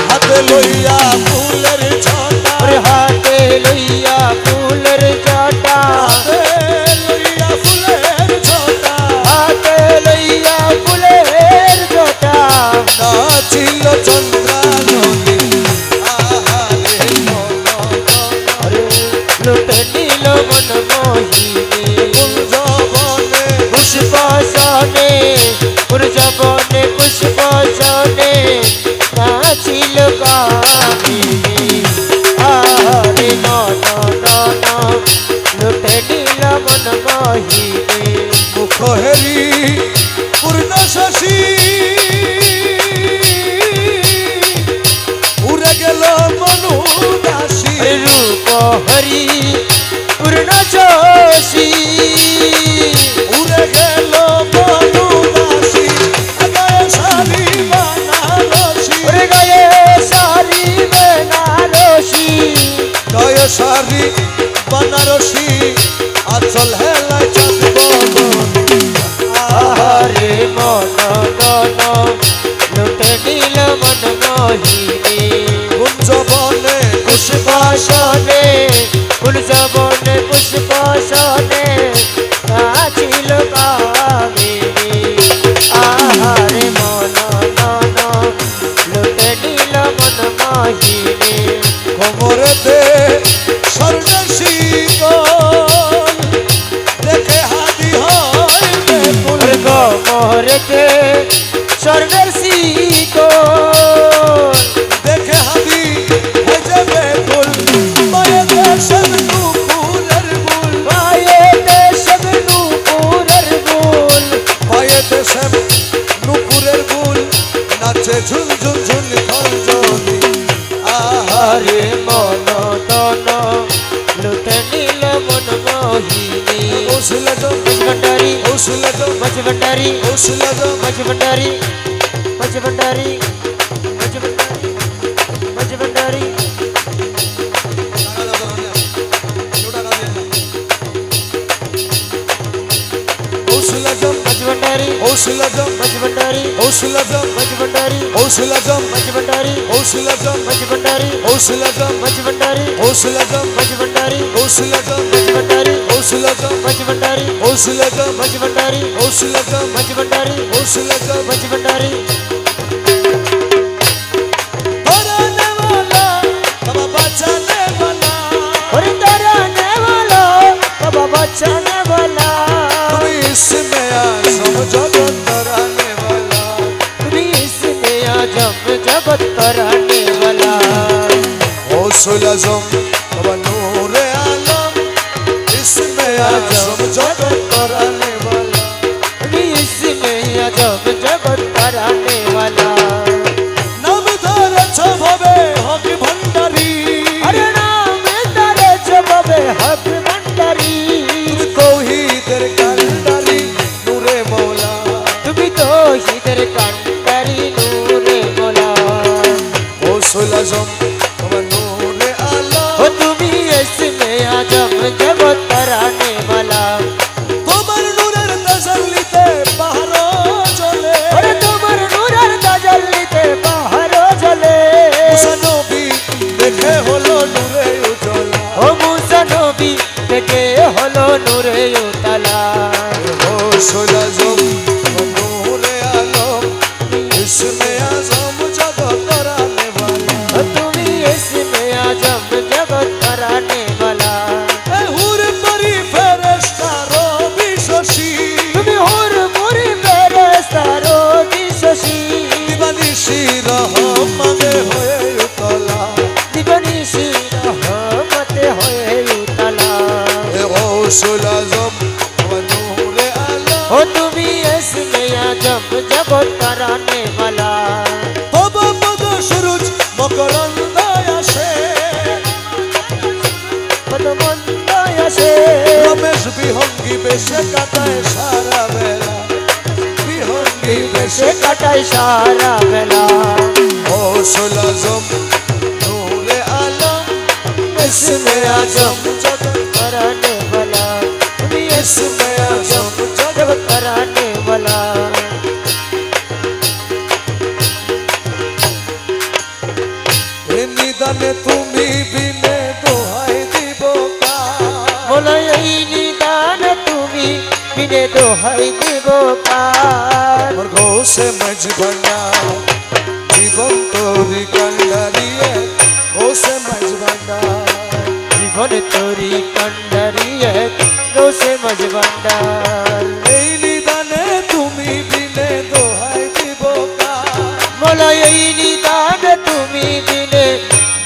হাতে লইয়া ফুলের ছটা, হাতে লইয়া ফুলের জটা, হাতে লইয়া ফুলের ছটা, হাতে লইয়া ফুলের জটা। নাচিল চন্দ্রাননী, আহারে মন আরে লুটে নীল মন মোহিনী। কুঞ্জ বনে পুষ্পাসনে পুরজবনে পুষ্পাসনে নাচিল কামিনী। আরে নন নন লুটে নীল মন মোহিনী। মুখ হেরি পূর্ণ শশী উড়ে গেল মনু দাসী, রূপ হরি পূর্ণ যোশী। উড়ে গেল মনু দাসী, গায়ে শাড়ি বানারসি, ওরে গায়ে সারি বেনারসি। গায়ে শাড়ি বানারসি, আচল হেলায় চাঁদ বদনী, আহারে মন গণ লুটে নীল মন মোহিনী। কুঞ্জ বনে পুষ্পাসনে পুরজবনে পুষ্পাসনে নাচিল কামিনী। আহারে মন নন লুটে নীল মন মোহিনী। কোমরেতে স্বর্ণের শিকল, দেখে হাতি হয় বেকুল, মোহরেতে স্বর্ণের শিকল, দেখে হাতি হয় যে বেকুল, মায়ে দেশের নুপুরের বুল, মায়ে দেশে নুপুরের বুল। মায়ে দেশের নুপুরের বুল, নাচে ঝুন ঝুন ঝুন খঞ্জনি, আহারে মন দন লুটে নীল মন মোহিনী। ওসলে জো মজভণ্ডারি ওসলে জো মজভণ্ডারি ওসলে জো মজভণ্ডারি মজভণ্ডারি মজভণ্ডারি মজভণ্ডারি। ওসলে জো মজভণ্ডারি ওসলে জো মজভণ্ডারি ওসলে জো মজভণ্ডারি ওসলে জো মজভণ্ডারি ওসলে জো মজভণ্ডারি ওসলে জো মজভণ্ডারি ওসলে জো মজভণ্ডারি ওসলে জো মজভণ্ডারি ওসলে জো মজভণ্ডারি ওসলে জো মজভণ্ডারি ওসলে জো মজভণ্ডারি ওসলে জো মজভণ্ডারি। গৌসুল আজম বাবা নূরে আলম ইসমে আজম জগৎ তরানে वाला তুমি ইসমে আজম জগৎ তরানে वाला নাম ধরেছ ভবে হক ভান্ডারী আরে নাম ধরেছ ভবে হক ভান্ডারী তুমি তৌহিদের কান্ডারী নূরে মৌলা তুমি তৌহিদের কান্ডারী নূরে মওলা গৌসুল আজম বাবা নূরে আলম ও তুমি ইসমে আজম জগৎ তরানে वाला তোমার নূরের তাজাল্লিতে পাহাড় জ্বলে ওরে তোমার নূরের তাজাল্লিতে পাহাড় জ্বলে মুসা নবী দেখে হলো নূরে উজ্জ্বলা ও মুসা নবী থেকে হলো নূরে উতলা গৌসুল আজম বাবা নূরে আলম ইসমে আজম জগৎ তরানে वाला ও তুমি ইসমে আজম জগৎ তরানে वाला এ হুর পরি ফেরেশতা রবি শশী তুমি হুর মুরি ফেরেশতারো দিশসী দিবানিশি রহমতে হয়ে উতলা দিবনিশি রহমতে হয়ে উতলা এ গৌসুল আজম বাবা নূরে আলম ও তুমি ইসমে আজম জগৎ তরানে वाला তব পদ সুরুজ মকরন্দায় আসে কত মন্দ আসে রমেশ বিহঙ্গি বেশে কাটায় সারা বেলা বিহঙ্গি বেশে সে কাটায় সারা বেলা গৌসুল আজম নূরে আলম ইসমে আজম জগৎ তরানে वाला তুমি ইসমে আজম জগৎ জগৎ তরানে वाला এ নিদানে তুমি বিনে দোহাই দিব কার বলো এই নিদান তুমি বিনে দোহাই দেব কার আমার গৌসে মজবনা জীবন তোরি কান্ডারিয়ে গৌসে মজবনা জীবন তোরি কন্ডারিয়ে দোষে মজবন্ডার এই নিদানে তুমি বিনে দোহাই দিব কার বলো এই নিদান তুমি বিনে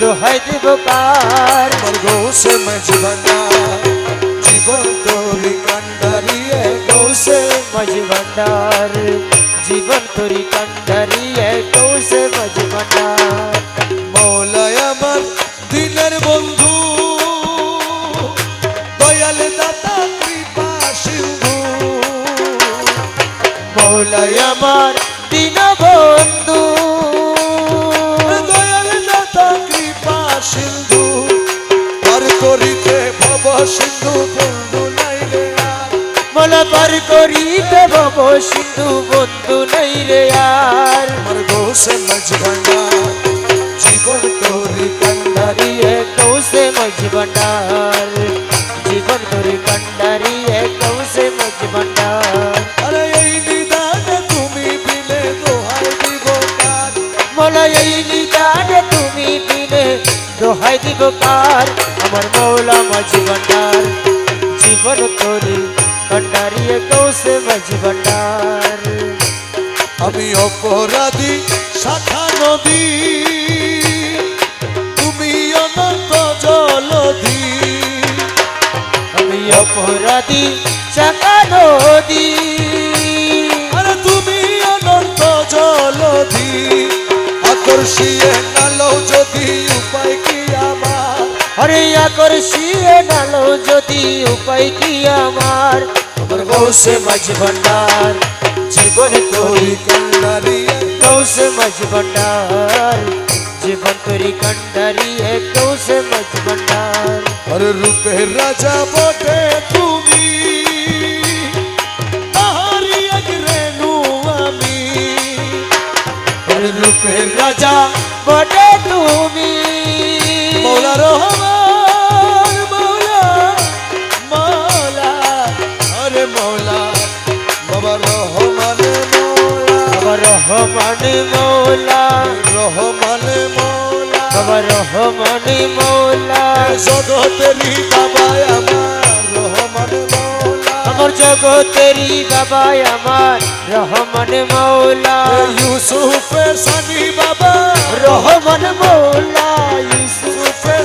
দোহাই দেব কার আমার গৌসে মজবনা জীবন তোরি কান্ডারিয়ে গৌসে মজবন্ডার জীবন তোরি কন্ডারিয়ে দোষে মজবন্ডার মৌলায় আমার দিনের বন্ধু দয়াল দাতা কৃপা সিন্ধু মৌলাই আমার দিন বন্ধু দয়াল দাতা কৃপা সিন্ধু আর করিতে ভব সিন্ধু বন্ধু নাইলে আর মোলা পার করিতে ভব সিন্ধু বন্ধু নাই রে আর আমার গৌসে মজবনা জীবন তোরি কন্ডারিয়ে কৌশে মজবন্ডার জীবন তোরি কন্ডারিয়ে কৌশে মজবন্ডার আরে এই নিদানে তুমি বিনে দোহাই দিব কার মোলা এই নিদানে তুমি বিনে দোহাই দিব কার আমার মৌলা মজবন্ডার জীবন তোরি কন্ডারিয়ে কৌশে মজবন্ডার আমি অপরাধী শাখা নদী তুমি অনন্ত জলধি আমি অপরাধী চাকা নদী আরে তুমি অনন্ত জলধি আকর্ষিয়ে নালো যদি উপায় কি আমার আরে আকর্ষিয়ে নালো যদি উপায় কি আমার আমার গৌসে মজবন্ডার জীবন তোরি কন্ডারিয়ে গৌসে মজবন্ডার জীবন তোরি কন্ডারিয়ে গৌসে মজবন্ডার আর রূপের রাজা বটে তুমি তাহারি এক রেণু আমি আর রূপের রাজা বটে তুমি মৌলা রহমান মৌলা মৌলা আরে মৌলা বাবা রহমান মৌলা বাবা রহমান মৌলা রহমান মৌলা বাবা রহমান মৌলা জগতেরই বাবা আমার রহমান মৌলা আমার জগতেরই বাবা আমার রহমান মৌলা ইউসুফের সানি বাবা রহমান মৌলা ইউসুফ ইউসুফের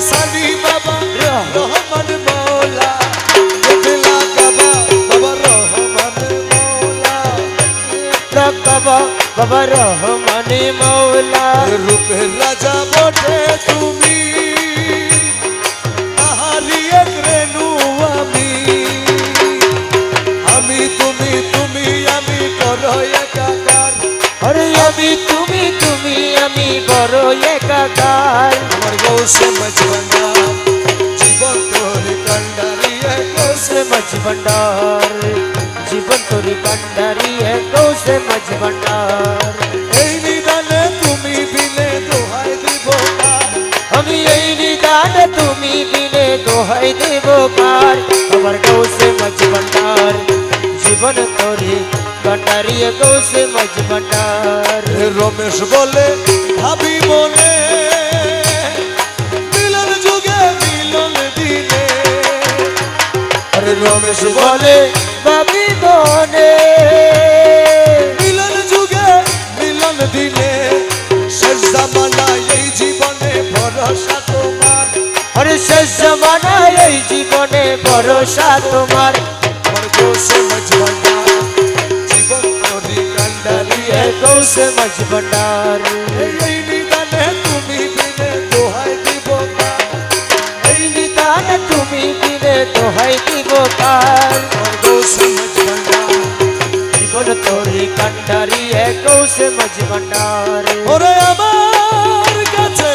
বাবা রহমানে মৌলা রূপের রাজা বটে তুমি তাহারি এক রেণু আমি আমি তুমি তুমি আমি বড় একাকার আরে আমি তুমি তুমি আমি বড় একাকার আমার গৌসে মজবন্ডা জীবন তোর কান্ডারি গৌসে মজ ভণ্ডার জীবন তোরি কান্ডারি গৌসে মজ ভণ্ডার এই নিদানে তুমি বিনে দোহাই দিব কার আমি এই নিদানে তুমি বিনে দোহাই দেব কার আমার গৌসে মজ ভণ্ডার জীবন তোরি কান্ডারি গৌসে মজ ভণ্ডার রমেশ বলে ভাবি মনে মিলন যুগে মিলন দিনে আরে রমেশ বলে বলে ভাবি মনে মিলন যুগে মিলন দিনে শেষ জামানায় এই জীবনে ভরসা তোমার আরে শেষ জমানায় এই জীবনে ভরসা তোমার আমার গোসে মজবন্ডা জীবন তোরি কান্ডারি গৌসে মজ ভণ্ডার এই নিদানে তুমি বিনে দোহাই দিব কার এই নিদান তুমি দিলে দোহাই দিব কার আমার গোসে মজবন্ডা জীবন তোরি কান্ডারি গৌসে মজ ভণ্ডার ওরে আমার কাছে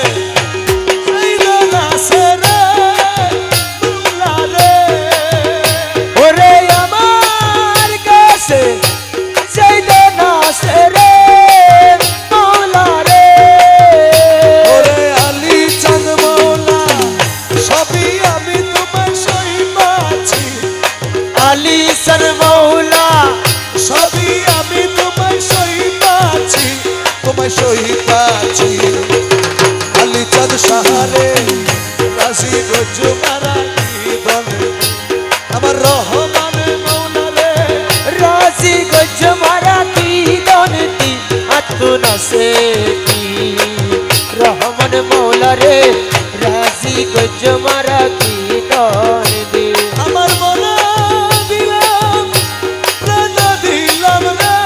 সেই দাদা সেরে তুলা রে ওরে আমার কাছে সেই দেনা সেরে মৌলা রে ওরে আলী চাঁদ মৌলা সবই আমি তোমার সই পাচ্ছি আলী সর মৌলা সবই আমি তোমার সই পাচ্ছি তোমার সই পাচ্ছি আলী চাঁদ সাহারে রাশি গজ মারা দলে আমার রহমান মৌলা রে রাজি গজ মারা কি দনতি আতুনা সে কি রহমান মৌলা রে রাজি গজ মারা কি দনতি আমার মনে দিলাম প্রাণ দিলাম রে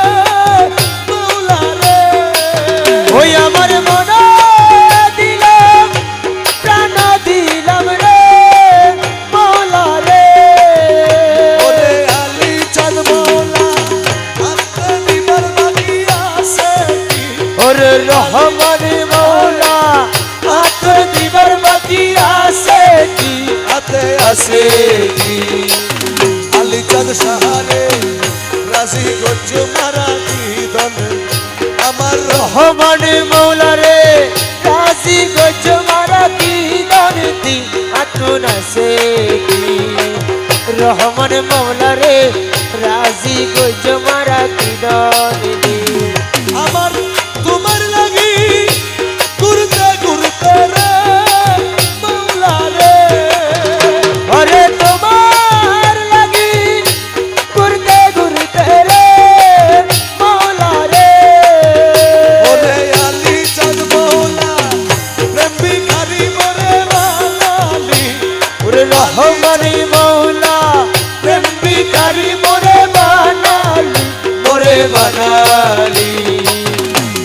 মৌলা রে ওই আমার মন দিলাম প্রাণ দিলাম রে মৌলা রে ওরে আলী চাঁদ মৌলা আপনি দিবার বাকি আছে কি ওরে রহমান মৌলা আতর দিবার বাকি আছে কি হাতে আছে কি আলী চাঁদ সাহারে রাজি গজ মারা কি দন আমার রহমান মৌলা রে রাজি গজ মারা কি দনতি আতুনা সে কি রহমান মৌলা রে রাজি গজ মারা কি দনতি আমার তোমার লাগি ঘুরতে ঘুরতে রে মৌলা রে আরে তোমার লাগি ঘুরতে ঘুরতে রে মৌলা রে ওরে আলী চাঁদ মৌলা প্রেম ভিখারি মরে বাঙালি ওরে রহমানি মৌলা প্রেম ভিখারি মোরে বানালি মোরে বানালি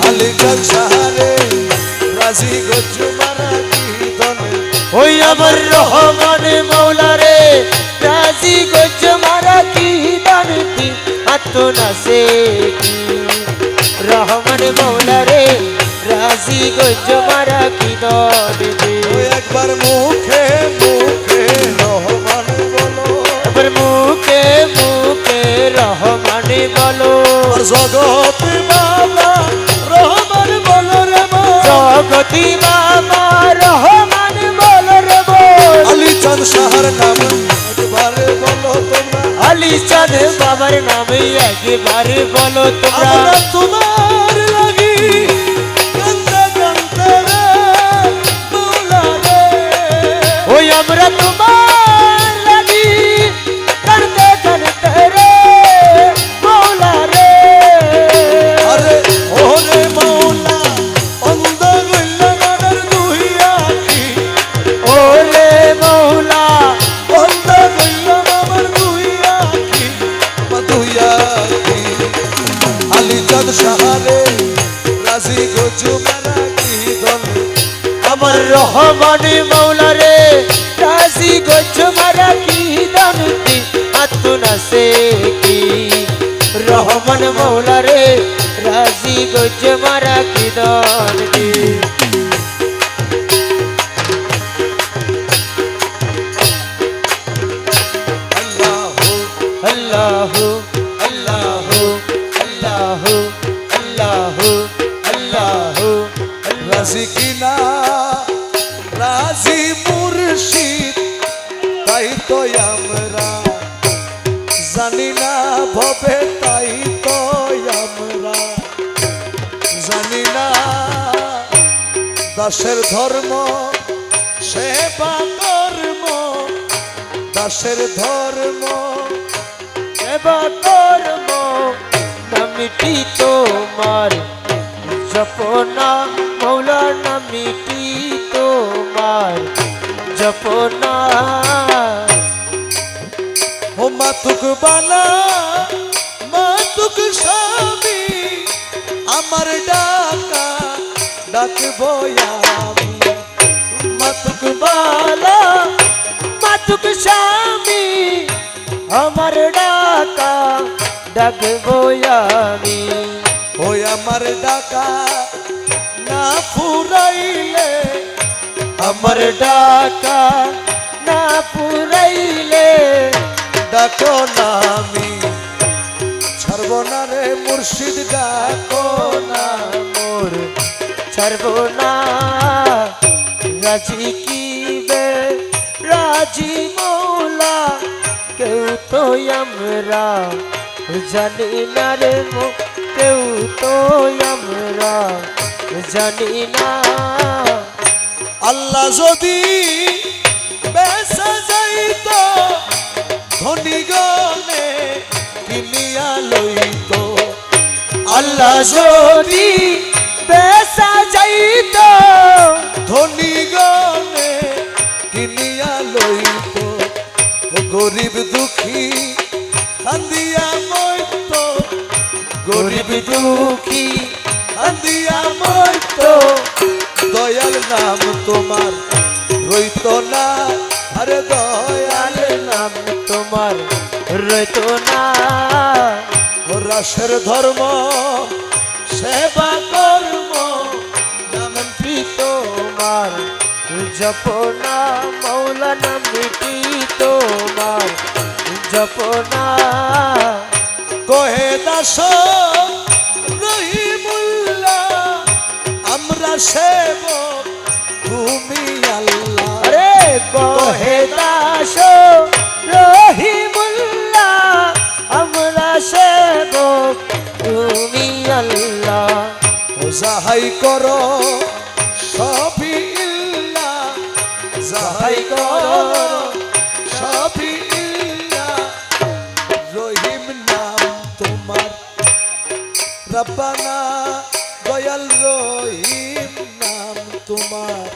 আলী চাঁদ সাহারে রাজি গজ মারা কি দনে ওই আমার রহমান মৌলা রে রাজি গজ মারা কি দানতি আত্মনা সে কি রহমান মৌলা রে রাজি গজ মারা কি দানতি ওই একবার মুখে মুখে রহমান বলো এবার মুখে মুখে রহমান বলো আর জগৎ বাবা রহমান বলো রে মা জগতি বাবা রহমান বলো রে বল আলী চাঁদ সাহার নাম একবারে বলো তোমরা আলী চাঁদ বাবার নামে একবারে বলো তোমরা আমরা তোমার লাগি কান্দে কান্দে রে মৌলা রে ওই আমরা তোমার লাগি কান্দে কান্দে রে মৌলা রে আরে ওরে মৌলা অন্ধ গইল গানের দুই আখি ওরে মৌলা অন্ধ গইল আমার দুই আখি আলী চাঁদ সাহারে আমার রহমান মৌলা রে রাজি গজ মারা কি দানতি আতুনা সে কি রহমান মৌলা রে রাজি গজ মারা কি দানতি আল্লাহ আল্লাহ আল্লাহ আল্লাহ আল্লাহ রাজি কিনা রাজি মুর্শিদ তাই তো আমরা জানি না ভবে তাই তো আমরা জানি না দাসের ধর্ম সেবা ধর্ম দাসের ধর্ম সেবা কর্ম নামিটি তোমার জপনা মৌলা নামিটি তোমার জপনা ও মাতুক বালা মাতুক স্বামী আমার ডাকা ডাকবো আমি মাতুক বালা মাতুক স্বামী আমার ডাকা ডাকবো আমি ওই আমার ডাকা না ফুরাইলে আমার ডাকা না পুরাইলে ডাকো না আমি ছাড়ব না রে মুর্শিদ ডাকো না মোর ছাড়বো না রাজি কি বে রাজি মৌলা কেউ তো আমরা জানি না রে কেউ তো আমরা জানি না আল্লাহ যদি বেসা যাইত ধনী গনে কিনিয়া লইত আল্লাহ যদি বেসা যাইত ধনী গনে কিনিয়া লইত গরিব দুঃখী কান্দিয়া মইত গরিব দুঃখী কান্দিয়া মইত দয়াল নাম তোমার রইত না আরে দয়াল নাম তোমার রইতো না ও রাসের ধর্ম সেবা কর্ম নামটি তোমার জপনা মৌলা নামটি তোমার জপনা কহে দাস রহিমুল্লাহ আমরা সেবক তুমি আল্লাহ আরে কহে দাস রহিমুল্লাহ আমরা সেবক তুমি আল্লাহ ও যাহাই করো সবই ইল্লাহ যাহাই করো সবই ইল্লাহ রহিম নাম তোমার রব্বানা দয়াল রহিম নাম তোমার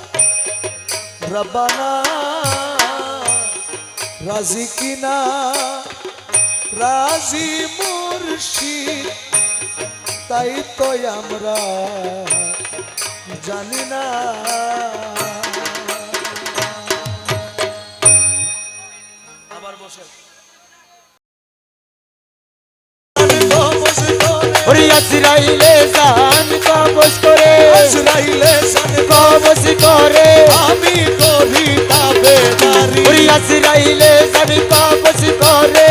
রব্বানা রাজি কিনা রাজি মুর্শিদ তাই তো আমরা জানি না আবার বসে ওরে আজরাইলে জান কবজ করে আজরাইলে জান কবজ করে আমি করি তাবেদারি ওরে আজরাইলে জান কবজ করে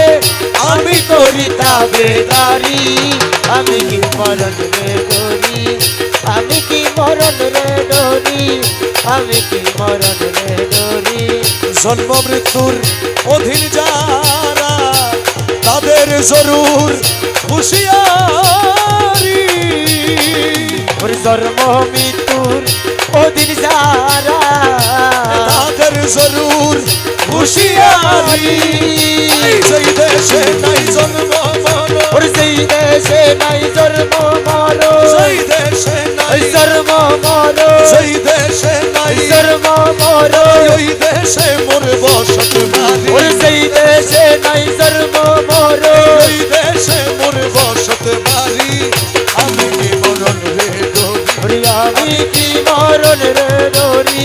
আমি করি তাবেদারি আমি কি মরণ রে ডরি আমি কি মরণ রে ডরি আমি কি মরণ রে ডরি জন্ম মৃত্যুর অধীন যারা তাদের জরুর হুঁশিয়ারি ওরে জন্ম মৃত্যুর অধীন যারা তাদের জরুর হুঁশিয়ারি যেই দেশে নাই জন্ম মরণ ওরে যেই দেশে নাই জন্ম মরণ যেই দেশে নাই জন্ম মরণ যেই দেশে নাই জন্ম মরণ ওই দেশে মোর বসত বাড়ি ওরে যেই দেশে নাই জন্ম মরণ ওই দেশে মোর বসত বাড়ি আমি কি মরণ রে ডরি ওরে আমি কি মরণ রে ডরি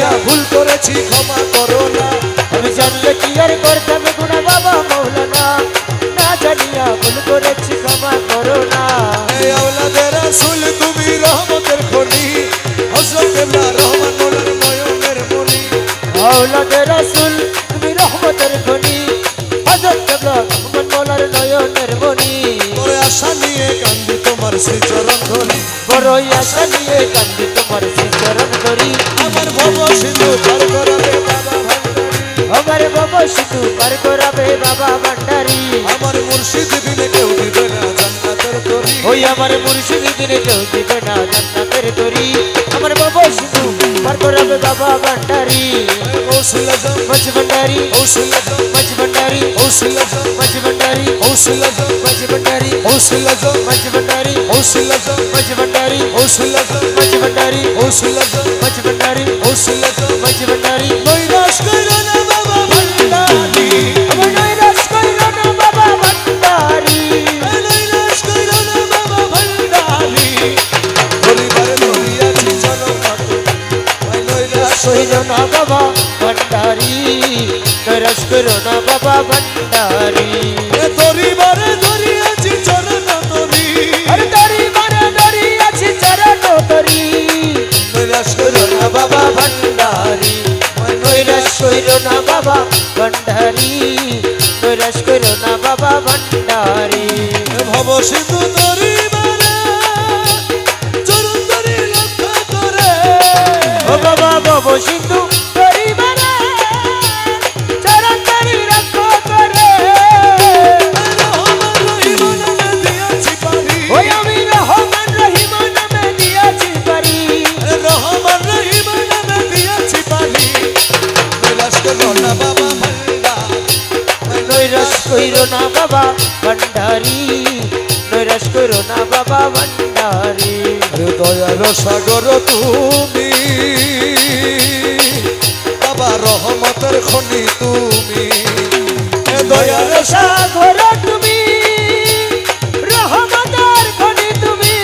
জানিয়া ভুল করেছি ক্ষমা করো না আমি জানলে কি আর করতাম গুণা বাবা মৌলানা না জানিয়া ভুল করেছি ক্ষমা করো না এই আওলাদের রাসূল তুমি রহমতের খনি হযরত কেবলা রহমান মোলার নয়নের মনি আওলাদে রাসূল তুমি রহমতের খনি হযরত কেবলা রহমান মোলার নয়নের মনি বড় আশা নিয়ে কান্দি তোমার শ্রীচরণ ধরি বড়ই আশা নিয়ে কান্দি তোমার শ্রীচরণ ধরি আমার ভব সিন্ধু পার করাবে বাবা ভান্ডারী আমার বাবা সিধু পার করাবে বাবা ভান্ডারী আমার মুর্শিদ বিনে কেউ দিবে না জান্নাতের তরি ওই আমার মুর্শিদ দিনে কেউ দিবে না জান্নাতের তরি আমার বাবা সিধু পার করাবে বাবা ভান্ডারী গৌসুল আজম মাঝ ভান্ডারী গৌসুল আজম মাঝ ভান্ডারী গৌসুল আজম মাঝ ভান্ডারী গৌসুল আজম মাঝ ভান্ডারী গৌসুল আজম মাঝ ভান্ডারী গৌসুল আজম মাঝ ভান্ডারী গৌসুল আজম মাঝ ভান্ডারী গৌসুল আজম মাঝ ভান্ডারী গৌসুল আজম মাঝ ভান্ডারী নৈরাশ কইরো না বাবা ভান্ডারী আমার নৈরাশ কইরো না বাবা ভান্ডারী নৈরাশ কইরো না বাবা ভান্ডারী পরিবারে ধরিয়াছি চলো কাটু নৈরাশ কইরো না বাবা ভান্ডারী নৈরাশ কইরো না বাবা ভান্ডারী পরিবারে ধরিয়াছি চরণ তরি আরে তারি মানে ধরি আছি চরণ তরি নৈরাশ কইরো না বাবা ভান্ডারী নৈরাশ কইরো না বাবা ভান্ডারী নৈরাশ কইরো না বাবা ভান্ডারী ভব সিন্ধু তরি মারে চরণ তরি লক্ষ্য করে ও বাবা বাবা সিন্ধু তরি মানে চরণ তরি রক্ষা করে রহমান রহিমান নামে দিয়াছি পারি ওই আমি রহমান রহিম নামে দিয়াছি পারি রহমান রহিমান নামে দিয়াছি পারি নৈরাশ কইরো না বাবা ভান্ডার নৈরাশ কইরো না বাবা ভান্ডারী নৈরাশ কইরো না বাবা ভান্ডারী দয়ার সাগর তুমি বাবা রহমতের খনি তুমি দয়ার সাগর তুমি রহমতের খনি তুমি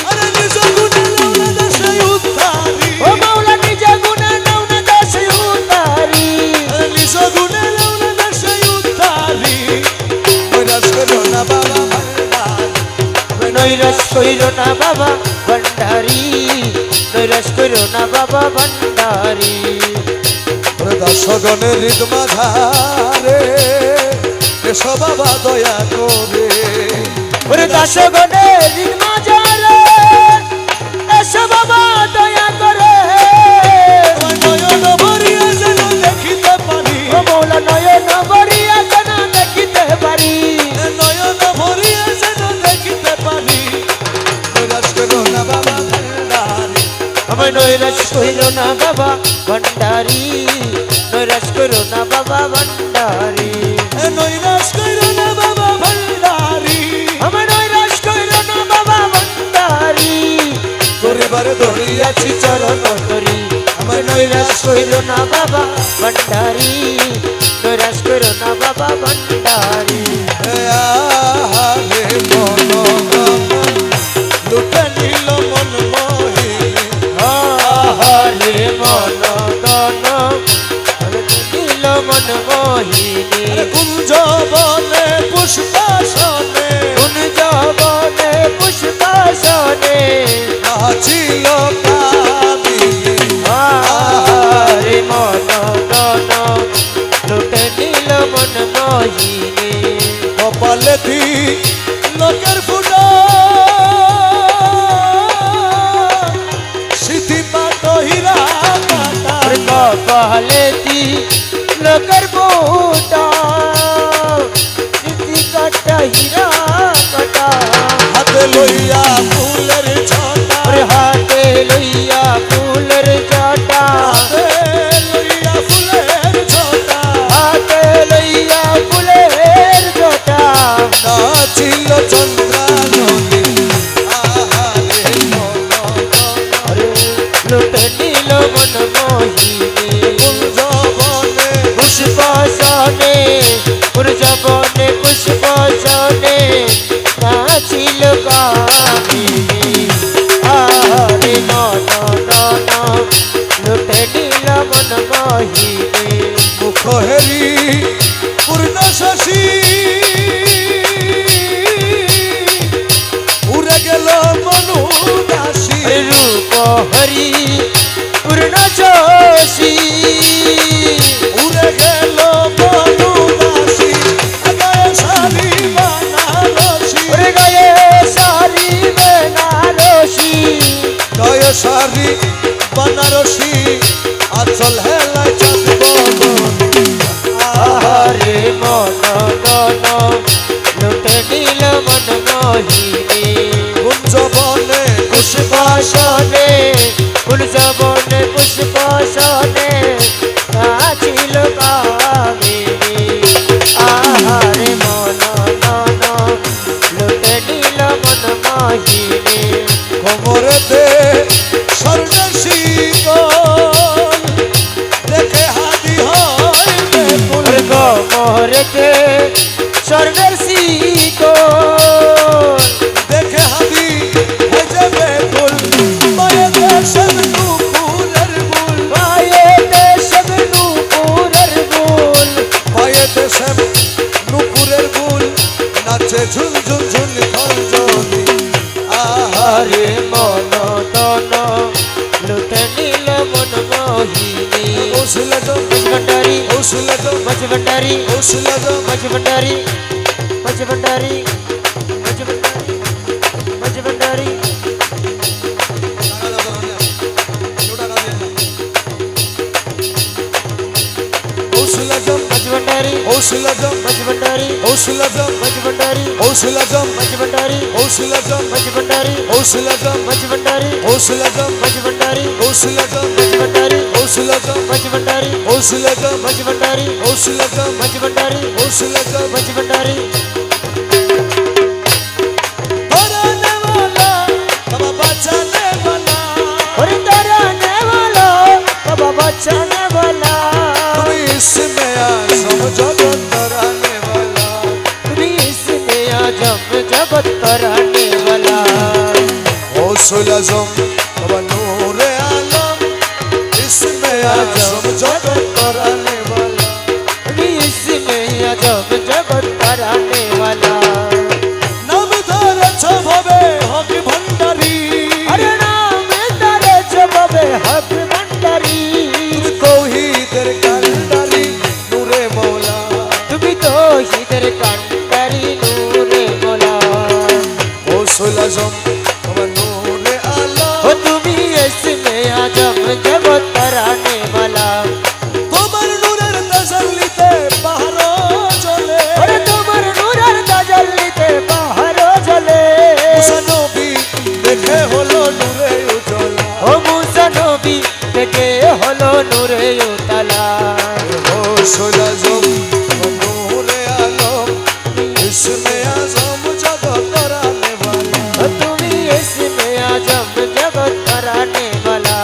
আরে নিজ গুণে লাউলা দেশে উদ্ধারি ও মাওলা নিজে গুণে নাও না দেশে উতারি আরে নিজ গুণে লাউলা দেশে উদ্ধারি নৈরাশ কইরো না বাবা ভান্ডার নৈরাশ কইরো না বাবা ভান্ডারী নৈরাশ কইরো না বাবা ভান্ডারী দাসগণের হৃদ মাঝারে এসো বাবা দয়া করে ওরে দাসগণে দিন মাঝারে এসো বাবা দয়া করে আমার নয়ন ভরিয়া যেন দেখিতে পারি ও মৌলা নয়ন ভরিয়া যেন দেখিতে পারি নয়ন ভরিয়া যেন দেখিতে পারি নৈরাশ করো না বাবা ভান্ডারী আমার নৈরাশ কইরো না বাবা ভান্ডারী নৈরাশ কইরো না বাবা ভান্ডারী নৈরাশ করো না বাবা ভান্ডারী আমার নৈরাশ কইরো না বাবা ভান্ডারী পরিবারে ধরিয়াছি চরণ করি আমার নৈরাশ কইরো না বাবা ভান্ডারী নৈরাশ কইরো না বাবা ভান্ডারী আহারে মন লুটে নিল মন মোহিনী আহারে মন দন নীল মন মোহিনী কুঞ্জ বনে পুষ্পাসনে কোন জবনে পুষ্পাসনে নাচিল কামিনী আহারে মন দন লুটে নীল মন মোহিনী কপালে দি লোকের ফুটা সিথি পাট হীরা কাটা কপালেতি লোকের বুটা স্মৃতি কাটা হীরা কাটা হাতে লইয়া ফুলের ছটা ওরে হাতে লইয়া ফুলের জটা হাতে লইয়া ফুলের ছটা হাতে লইয়া ফুলের জটা নাচিল চন্দ্রাননী আহারে মন আরে লুটে নীল মন মোহিনী কুঞ্জ বনে পুষ্পাসনে পুরজবনে পুষ্পাসনে নাচিল কামিনী আরে নন নন লুটে মোহিনী মুখহেরি পূর্ণ শশী উড়ে গেল মনু দাসী রূপ হরি পূর্ণ যোশী উড়ে গেল মনু দাসী গায়ে শাড়ি বানারসি ওরে গায়ে শাড়ি বেনারসি গায়ে শাড়ি বানারসি আচল হেলায় চাঁদ বদন আহারে মন গণ লুটে নিল মন মোহিনী কুঞ্জবনে পুষ্পাসনে কুঞ্জবনে পুষ্পাসনে নাচিল কামিনী আহারে মন গণ লুটে নিল মন মোহিনী কোমরেতে স্বর্ণের শিকল দেখে হাতি হয় বেকুল মোহরেতে স্বর্ণের শিকল দেখে হাতি হয়ে যাবে বেকুল মায়েতে সব নুপুরের গুল পায়েতে সব নূপুরের গুল মায়েতে সব নুপুরের গুল নাচে ঝুল ঝুল ঝুল খঞ্জনি আহারে মন দন লুটে নিল মন মোহিনী ওসলজম মজভণ্ডারি ওসলজম মজভণ্ডারি ওসলজম মজভণ্ডারি মজভণ্ডারি মজভণ্ডারি মজভণ্ডারি ওসলজম মজভণ্ডারি ওসলজম মজভণ্ডারি ওসলজম মজভণ্ডারি ওসলজম মজভণ্ডারি ওসলজম মজভণ্ডারি ওসলজম মজভণ্ডারি ওসলজম মজভণ্ডারি ওসলজম মজভণ্ডারি ওসলজম মজভণ্ডারি ওসলজম মজভণ্ডারি ওসলজম মজভণ্ডারি ওসলজম মজভণ্ডারি ধরানে वाला বাবা বাঁচানে वाला और तराने वाला बाबा बचाने वाला তুমি इसमें आ समझो धराने वाला तुम इसमें आजम जगत कराने वाला ओसलजम बाबा नूरे आलम इसमें आ समझो धराने वाला तुम इसमें आजम जगत कराने वाला নাম ধরেছ ভবে হক ভান্ডারী अरे नाम तारे जबाबे हक भंडारी তুমি তৌহিদের কান্ডারি নূরে মৌলা तुम तो इधर कंडारी नूरे मोला ওসলজম বাবা নূরে আলম हो तुम इसमें आजम जगत कराने वाला তোমার নূরের তাজাল্লিতে পাহাড় জ্বলে अरे तुम्हार नूरार ताजल्लीते बाहर जले মুসা নবী দেখে হলো নূরে উজ্জ্বলা ओ मूसा नबी देखे हलो नूरे उतला ওসলজম বাবা নূরে আলম ইসমে আজম জগৎ করানে वाला ओ तुम इसमें आजम जगत कराने वाला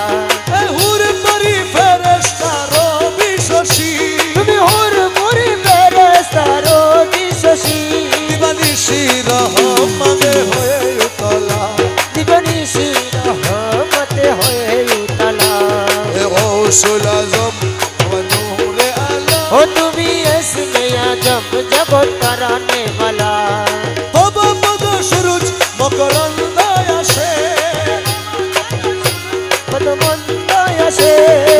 এ হুর পরি ফেরেশতা রবি শশী तुम होर मोरी मेरे सारो दिशशी দিবানিশি রহম মাগে হয়ে উতলা दिवनी शीरा हमते होए उतला এ ওসলজম বাবা নূরে আলম ओ तुम इसमें आजम जगत कराने वाला তব মগ সুরুজ মকরন্দ আসে पदमंद यशे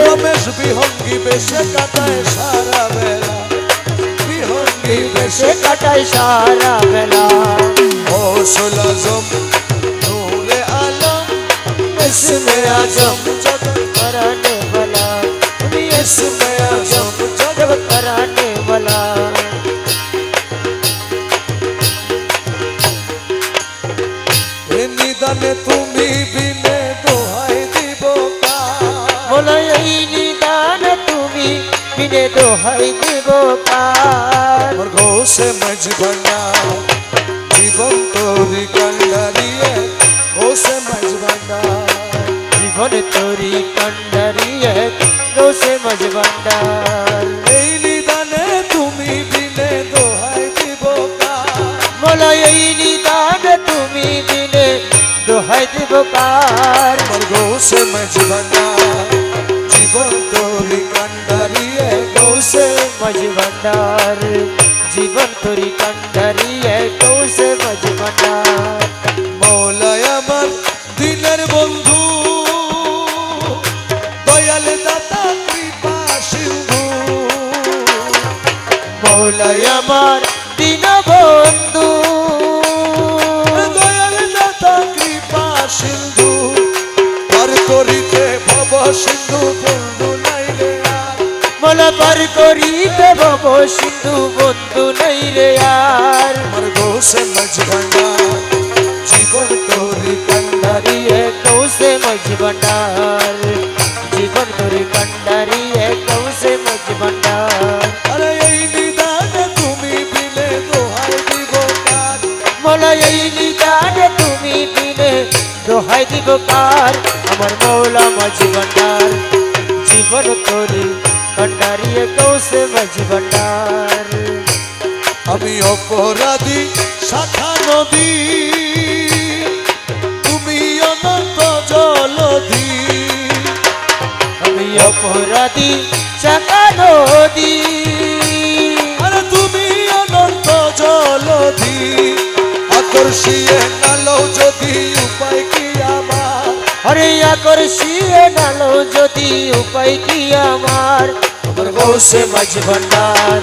রমেশ বিহঙ্গি বেশে কাটায় সারা বেলা বিহঙ্গি বেশে से कटाई सारा बेला ওসলজম নূরে আলম ইসমে আজম জগৎ कराने वाला तुम ইসমে আজম জগৎ जगत कराने वाला এ নিদানে তুমি বিনে দোহাই দিব কার बोलो यही निदान तुम्ही बिने दोहाई देवो कार আমার ঘোষে মজবনা জীবন তোরি কান্ডারিয়ে ঘোষে মজবনা জীবন তোরি কন্ডারিয়ে রোসে মজবন্ডার এই নিদানে তুমি বিনে দোহাই দিব কার बोलो यही निदान तुम्ही बिने दोहाई देवो कार আমার ঘোষে মজবনা জীবন তোরি কান্ডারি তোরি কান্ডারি কৌশে মজবন্ডার মৌলায় আমার দিনের বন্ধু দয়াল দাতা কৃপা সিন্ধু মৌলাই আমার দিন বন্ধু দয়াল দাতা কৃপা সিন্ধু পার করিতে ভব সিন্ধু বন্ধু নাইলে আর মোলা পার করিতে ভব সিন্ধু বন্ধু নাই রে আর আমার গোসে মজবন্ডা জীবন তোরি কান্ডারি কৌশে মজবন্ডার জীবন তোরি কান্ডারি কৌশে মজবন্ডার আরে এই নিদানে তুমি বিলে দোহাই দিব কার মোলা এই নিদানে তুমি বিনে দোহাই দিব কার আমার মৌলা মজবন্ডার জীবন তোরি কান্ডারি কৌশে মজবন্ডার আমি অপরাধী শাখা নদী তুমি অনন্ত জলধি আমি অপরাধী চাকা নদী আরে তুমি অনন্ত জলধি আকর্ষিয়ে নালো যদি উপায় কি আমার আরে আকর্ষিয়ে নালো যদি উপায় কি আমার আমার গৌসে মজবন্ডার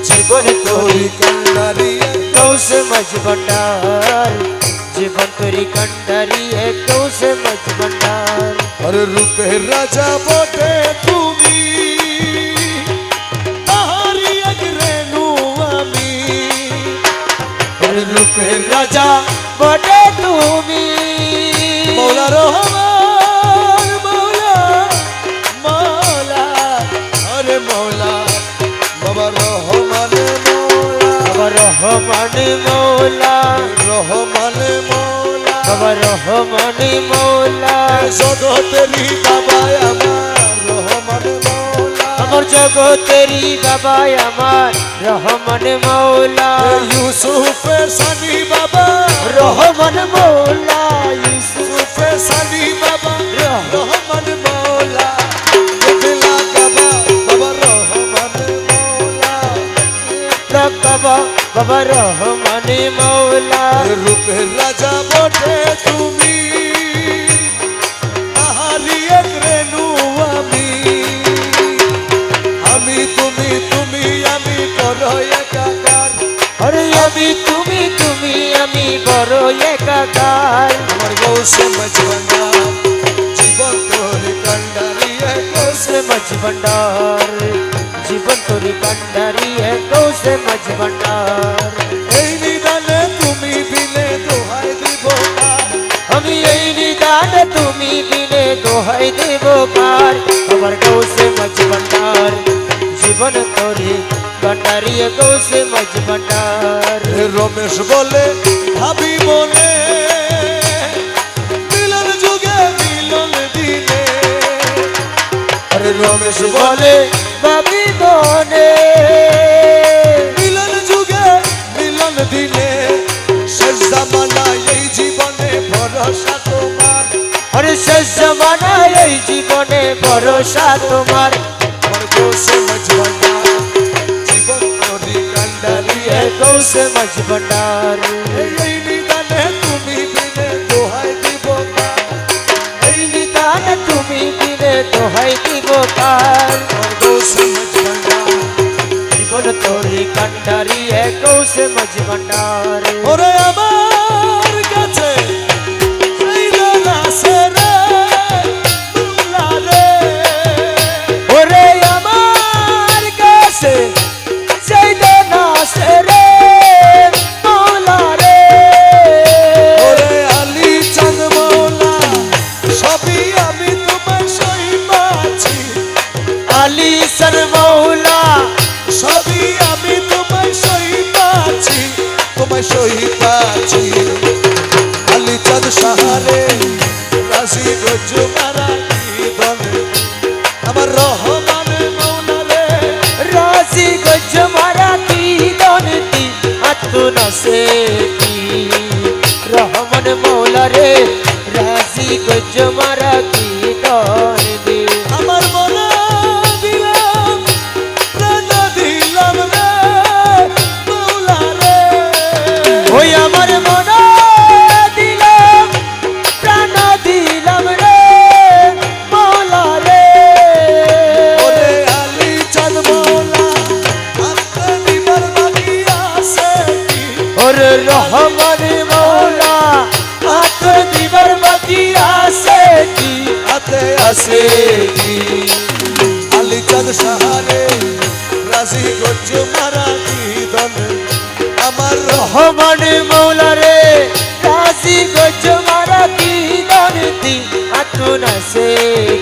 জীবন তোরি কান্ডারি কৌশে মজবন্ডার জীবন তোরি কান্ডারি কৌশে মজবন্ডার আরে রূপের রাজা বটে তুমি তাহারি এক রেণু আমি আরে রূপের রাজা বটে তুমি মৌলা রহমান মৌলা মৌলা আরে মৌলা বাবা রহমান মৌলা বাবা রহমান মৌলা রহমান মৌলা বাবা রহমান মৌলা জগতেরই বাবা আমার রহমান মৌলা আমার জগতেরই বাবা আমার রহমান মৌলা ইউসুফের সানি বাবা রহমান মৌলা ইউসুফ ইউসুফের সানি বাবা রহমান মৌলা দিলা বাবা বাবা রহমান মৌলা বাবা বাবা রহমান মৌলা রূপের রাজা বটে তুমি তাহারি এক রেণু আমি আমি তুমি তুমি আমি করো একাকার আরে আমি তুমি আমি বড় একাকার আমার গৌসে মজবন্ডা জীবন তোরি কান্ডারি কৌশে মজবন্ডার জীবন তোরি কান্ডারি কৌশে মজবন্ডার এই নিদানে তুমি বিলে দোহাই দিব কার আমি এই নিদান তুমি বিনে দোহাই দেব কার আমার কৌশে মজবন্ডার জীবন তোরি কান্ডারি কৌশে মজবন্ডার রমেশ বলে ভাবি মনে মিলন যুগে মিলন দিনে আরে রমেশ বলে বলে বাবি বনে মিলন যুগে মিলন দিনে শেষ জামানায় এই জীবনে ভরসা তোমার আরে শেষ জমানায় এই জীবনে ভরসা তোমার আমার গোসে মজবন্ডা জীবন তোরি কান্ডারি কৌশে মজবন্ডার এই নিদানে তুমি বিনে দোহাই দিব কার এই নিদান তুমি বিনে দোহাই দিব কার আমার গোসে মজবন্ডা জীবন তোরি কান্ডারি কৌশে মজবন্ডার ওরে আমার কাছে সেই দানা সেরে তুলা রে ওরে আমার কাছে সেই দানা সেরে মৌলা রে ওরে আলী চাঁদ মৌলা সবই আমি তোমায় সই পাচ্ছি আলী সর মৌলা সবই আমি তোমায় সই পাচ্ছি তোমায় সই পাচ্ছি আলী চাঁদ সাহারে রাশি গজ মারা দলে আমার রহমান মৌলা রে রাজি গজ মারা কি দনতি আতু নসে কি রহমান মৌলা রে রাজি গজ মারা কি দনতি আমার মনে দিলাম প্রাণ দিলাম রে মৌলা রহমান মৌলা হাত দিবার বাকি আছে কি হাতে আসে কি আলী চাঁদ সাহারে রাজি গজ্জ মারা কি দন আমার রহমান মৌলা রে রাজি গজ মারা কি দনতি আতুন আছে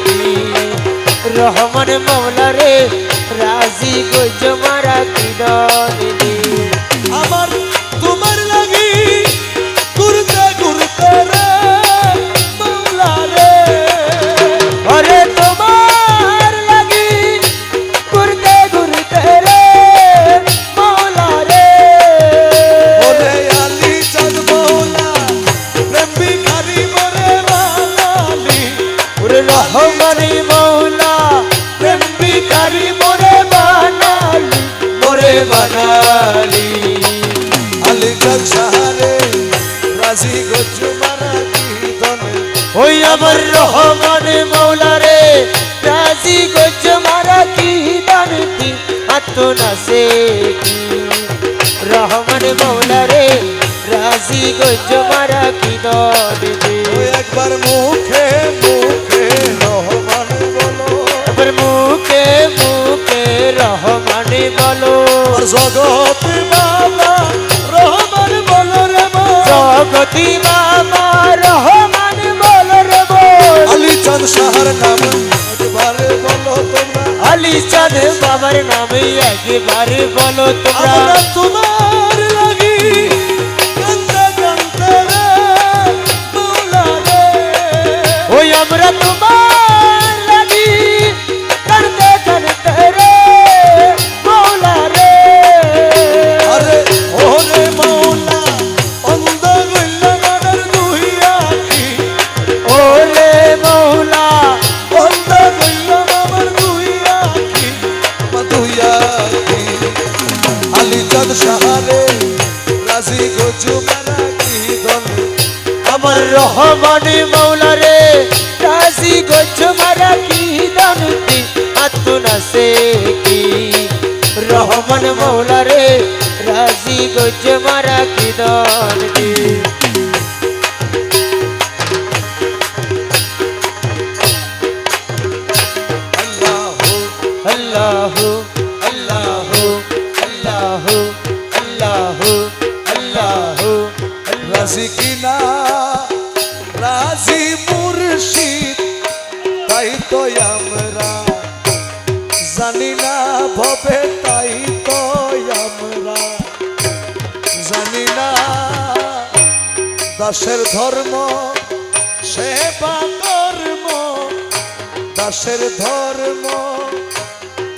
কি রহমান মৌলা রে রাজি গজ মারা কি দনতি আমার তোমার লাগি ঘুরতে ঘুরতে রে মৌলা রে ওরে তোমার লাগি ঘুরতে ঘুরতে রে মৌলা রে ওরে আলী চাঁদ মৌলা প্রেম ভিখারি মরে বাঙালি ওরে রহমান মৌলা প্রেম ভিখারি মোরে বানালি মোরে বানালি আলী চাঁদ সাহারে রাজি গজ্জ মারা কি দন ওই আমার রহমান মৌলা রে রাজি গজ মারা কি দানতি আত্মনাসে কি রহমান মৌলা রে রাজি গজ মারা কি দানতি ওই একবার মুখে মুখে রহমান বলো এবার মুখে মুখে রহমান বলো আর জগৎ বাবা রহমান বলো রে বল জগতি বাবা রহমান বলো রে বল আলী চাঁদ সাহার নাম একবারে বলো তোমরা আলী চাঁদ বাবার নামে একবারে বলো তোমরা আমরা তোমার লাগি কান্দা কান্দা রে মৌলা রে ওই আমরা তোমার লাগি কাঁদতে কাঁদতে রে মৌলা রে আরে ওরে মৌলা অন্ধ গইলা গানের দুই আখি ওরে মৌলা অন্ধ গইলা আমার দুই আখি আমার দুই আখি আলী চাঁদ সাহারে রাজি গজ্জ মারা কি দন আমার রহমান মৌলা রে রাজি গজ মারা কি দানতি আত্মনাসে কি রহমান মৌলা রে রাজি গজ মারা কি দানতি আল্লাহ আল্লাহ আল্লাহ আল্লাহ আল্লাহ রাজি কিনা রাজি মুর্শিদ তাই তো আমরা জানি না ভবে তাই তো আমরা জানি না দাসের ধর্ম সেবা কর্ম দাসের ধর্ম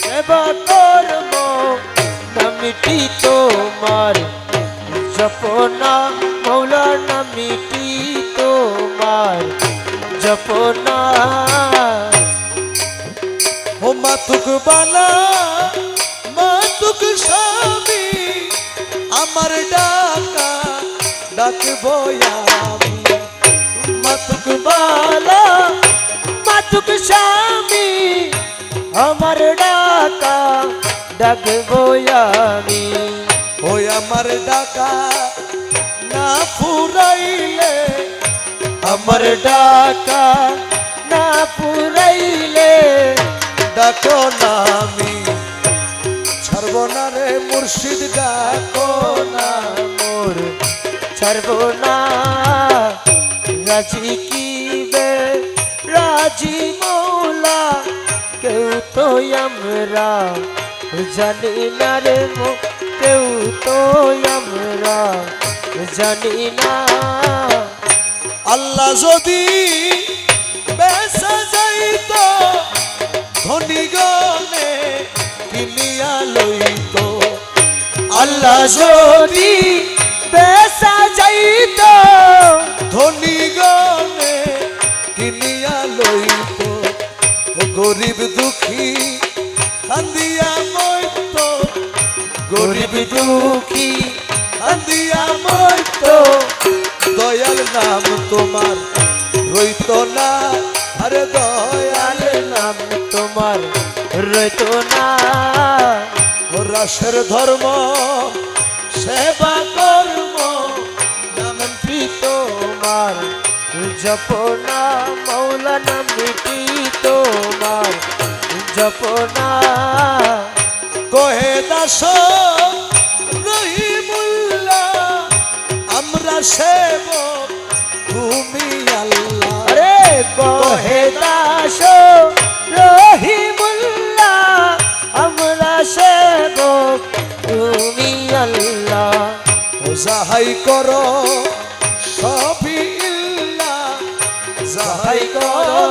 সেবা কর্ম নামিটি তোমার জপনা মৌলা নামিটি তোমার জপনা ও মাতুক বালা মাতুক স্বামী আমার ডাকা ডাকবো আমি মাতুক বালা মাতুক স্বামী আমার ডাকা ডাকবো আমি ওই আমার ডাকা না ফুরাইলে আমার ডাকা না পুরাইলে ডাকো না আমি ছাড়ব না রে মুর্শিদ ডাকো না মোর ছাড়বো না রাজি কি বে রাজি মৌলা কেউ তো আমরা জানি না রে কেউ তো আমরা জানি না আল্লাহ যদি বেসা যাইত ধনী গনে কিনিয়া লইত আল্লাহ যদি বেসা যাইত ধনী গনে কিনিয়া লইত ও গরিব দুঃখী কান্দিয়া মইত গরিব দুঃখী কান্দিয়া মইত দয়াল নাম তোমার রইত না আরে দয়াল নাম তোমার রইতো না ও রাসের ধর্ম সেবা কর্ম তোমার জপনা মৌলানা মিটি তোমার জপনা কহে দাস রহিমুল্লাহ আমরা সেবক তুমি আল্লাহ আরে কহে দাস রহিমুল্লাহ আমরা সেবক তুমি আল্লাহ যাহাই করো সবই ইল্লাহ যাহাই করো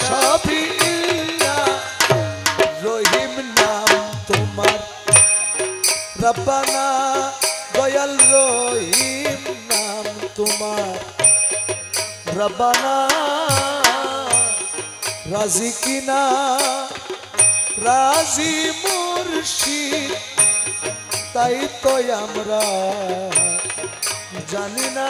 সবই ইল্লাহ রহিম নাম তোমার রব্বানা দয়াল রহিম নাম তোমার রব্বানা রাজি কিনা রাজি মুর্শিদ তাই তো আমরা জানি না